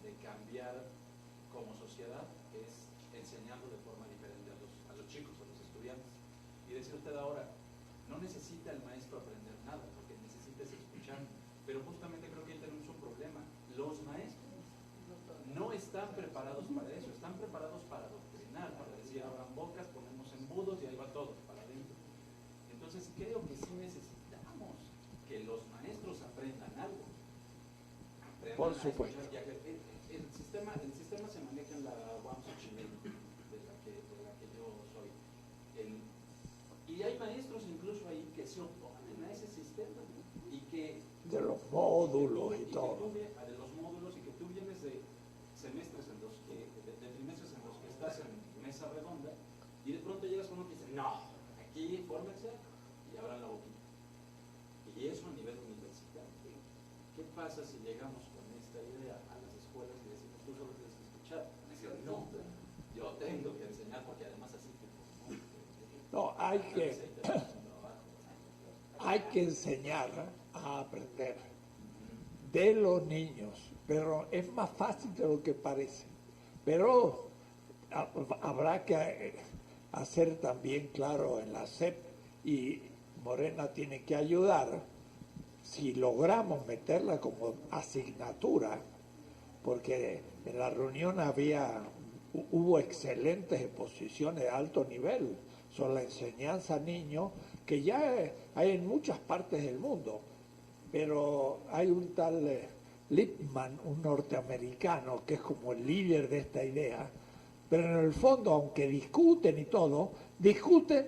de cambiar como sociedad es enseñando de forma diferente a los chicos, a los estudiantes. Y decía usted ahora, no necesita el maestro aprender nada, porque necesita es escuchar. Pero justamente creo que ahí tenemos un problema. Los maestros no están preparados para eso, están preparados para adoctrinar, para decir, abran bocas, ponemos embudos y ahí va todo, para adentro. Entonces creo que sí necesitamos que los maestros aprendan algo. Por supuesto. El sistema se maneja en la UAM Xochimilco, de la que yo soy. Y hay maestros incluso ahí que se oponen a ese sistema, ¿no? Y que De los módulos y todo. De los módulos, y que tú vienes de semestres en los que, de trimestres en los que estás en mesa redonda, y de pronto llegas con uno que dice, no, aquí fórmense y abran la boquita. Y eso a nivel universitario. ¿Qué pasa si llegamos con esta idea a las escuelas y decimos, tú solo tienes que escuchar? Decir, no, yo tengo que enseñar, porque además así te... No, hay que enseñar a a aprender de los niños, pero es más fácil de lo que parece. Pero habrá que hacer también claro en la SEP, y Morena tiene que ayudar, si logramos meterla como asignatura, porque en la reunión hubo excelentes exposiciones de alto nivel sobre la enseñanza a niños, que ya hay en muchas partes del mundo, pero hay un tal Lippmann, un norteamericano, que es como el líder de esta idea, pero en el fondo, aunque discuten y todo, discuten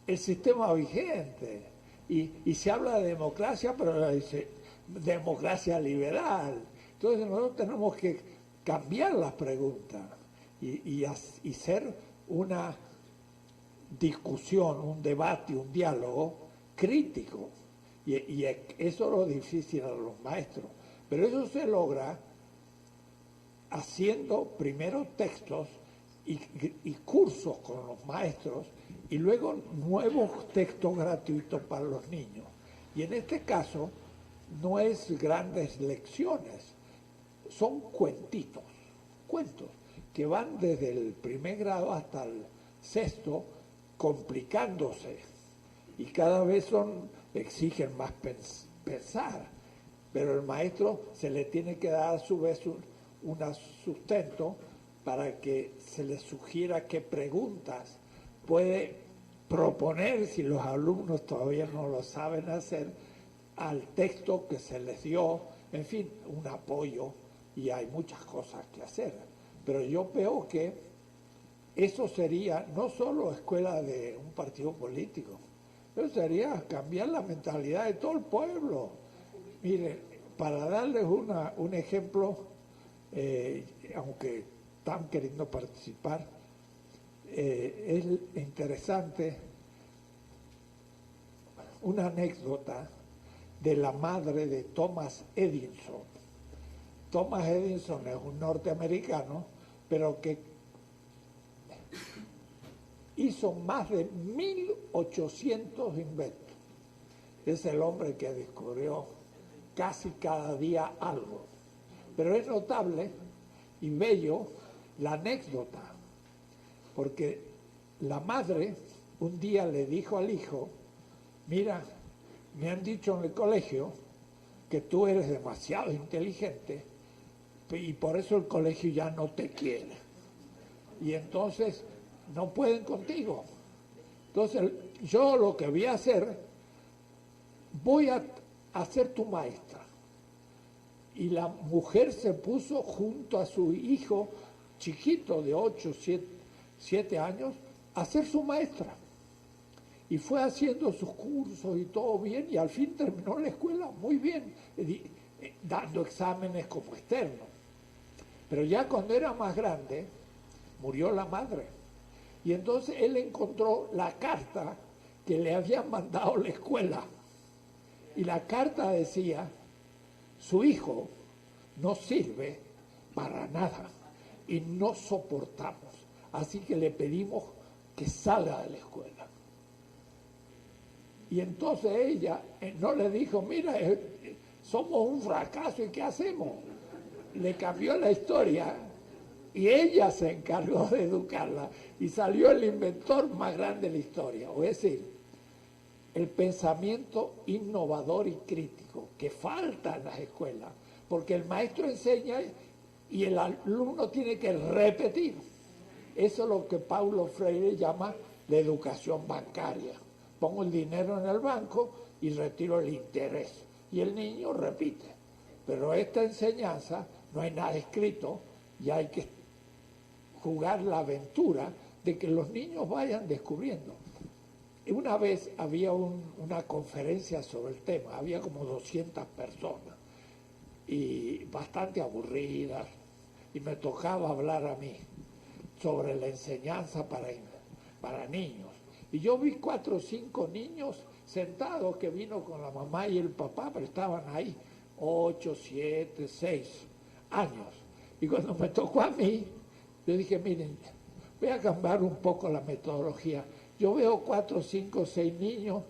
el sistema vigente. Y se habla de democracia, pero dice democracia liberal. Entonces nosotros tenemos que cambiar las preguntas y hacer una discusión, un debate, un diálogo crítico. Y eso es lo difícil a los maestros. Pero eso se logra haciendo primero textos y cursos con los maestros, y luego nuevos textos gratuitos para los niños. Y en este caso no es grandes lecciones, son cuentos que van desde el primer grado hasta el sexto, complicándose, y cada vez exigen más pensar, pero el maestro se le tiene que dar a su vez un sustento para que se le sugiera qué preguntas puede proponer, si los alumnos todavía no lo saben hacer, al texto que se les dio, en fin, un apoyo, y hay muchas cosas que hacer. Pero yo veo que eso sería no solo escuela de un partido político, eso sería cambiar la mentalidad de todo el pueblo. Mire, para darles un ejemplo, aunque están queriendo participar, es interesante una anécdota de la madre de Thomas Edison. Thomas Edison es un norteamericano, pero que hizo más de 1800 inventos. Es el hombre que descubrió casi cada día algo. Pero es notable y bello la anécdota, porque la madre un día le dijo al hijo: mira, me han dicho en el colegio que tú eres demasiado inteligente y por eso el colegio ya no te quiere. Y entonces no pueden contigo. Entonces yo lo que voy a hacer, voy a hacer tu maestra. Y la mujer se puso junto a su hijo chiquito de 8, 7 años a ser su maestra. Y fue haciendo sus cursos y todo bien, y al fin terminó la escuela muy bien, dando exámenes como externo. Pero ya cuando era más grande, murió la madre. Y entonces él encontró la carta que le habían mandado a la escuela. Y la carta decía: su hijo no sirve para nada y no soportamos, así que le pedimos que salga de la escuela. Y entonces ella no le dijo: mira, somos un fracaso, ¿y qué hacemos? Le cambió la historia y ella se encargó de educarla y salió el inventor más grande de la historia. Es decir, el pensamiento innovador y crítico que falta en las escuelas, porque el maestro enseña y el alumno tiene que repetir. Eso es lo que Paulo Freire llama la educación bancaria. Pongo el dinero en el banco y retiro el interés, y el niño repite. Pero esta enseñanza no hay nada escrito, y hay que jugar la aventura de que los niños vayan descubriendo. Una vez había una conferencia sobre el tema, había como 200 personas, y bastante aburridas, y me tocaba hablar a mí sobre la enseñanza para niños. Y yo vi 4 o 5 niños sentados que vino con la mamá y el papá, pero estaban ahí 8, 7, 6 años. Y cuando me tocó a mí, yo dije: miren, voy a cambiar un poco la metodología. Yo veo 4, 5, 6 niños,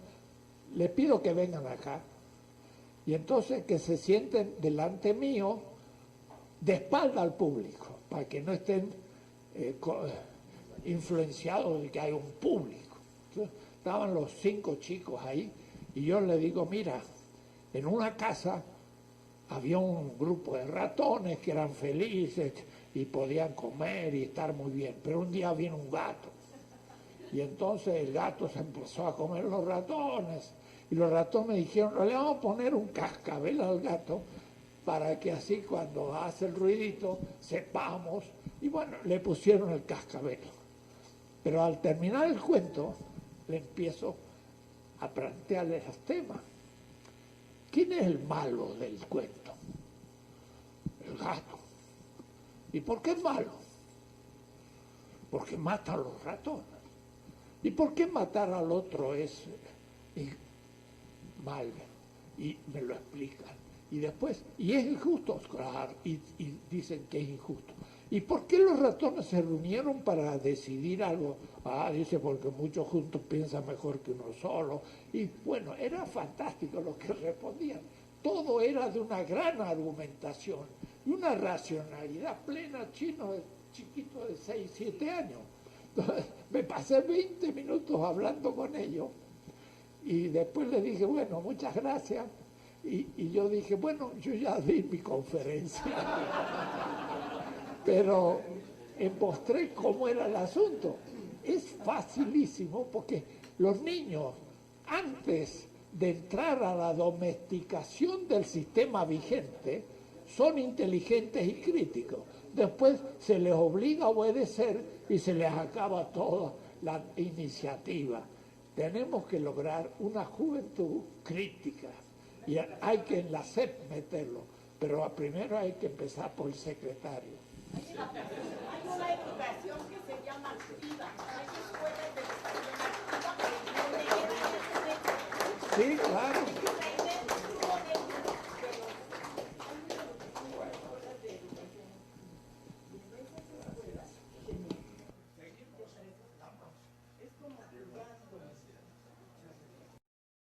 les pido que vengan acá Y entonces que se sienten delante mío, de espalda al público, para que no estén influenciados de que hay un público. Entonces, estaban los 5 chicos ahí, y yo le digo, mira, en una casa había un grupo de ratones que eran felices y podían comer y estar muy bien, pero un día vino un gato, y entonces el gato se empezó a comer los ratones, y los ratones dijeron, le vamos a poner un cascabel al gato, para que así cuando hace el ruidito sepamos, y bueno, le pusieron el cascabel. Pero al terminar el cuento, le empiezo a plantearle los temas. ¿Quién es el malo del cuento? El gato. ¿Y por qué es malo? Porque mata a los ratones. ¿Y por qué matar al otro es mal? Y me lo explican. Y después, y es injusto, claro, y dicen que es injusto. ¿Y por qué los ratones se reunieron para decidir algo? Dice, porque muchos juntos piensan mejor que uno solo. Y bueno, era fantástico lo que respondían. Todo era de una gran argumentación y una racionalidad plena, chiquito de 6, 7 años. Entonces, me pasé 20 minutos hablando con ellos y después les dije, bueno, muchas gracias. Y yo dije, bueno, yo ya di mi conferencia. Pero mostré cómo era el asunto. Es facilísimo porque los niños, antes de entrar a la domesticación del sistema vigente, son inteligentes y críticos. Después se les obliga a obedecer y se les acaba toda la iniciativa. Tenemos que lograr una juventud crítica y hay que en la SEP meterlo, pero primero hay que empezar por el secretario. Hay una educación que se llama activa, hay escuelas de educación activa, donde Sí, claro.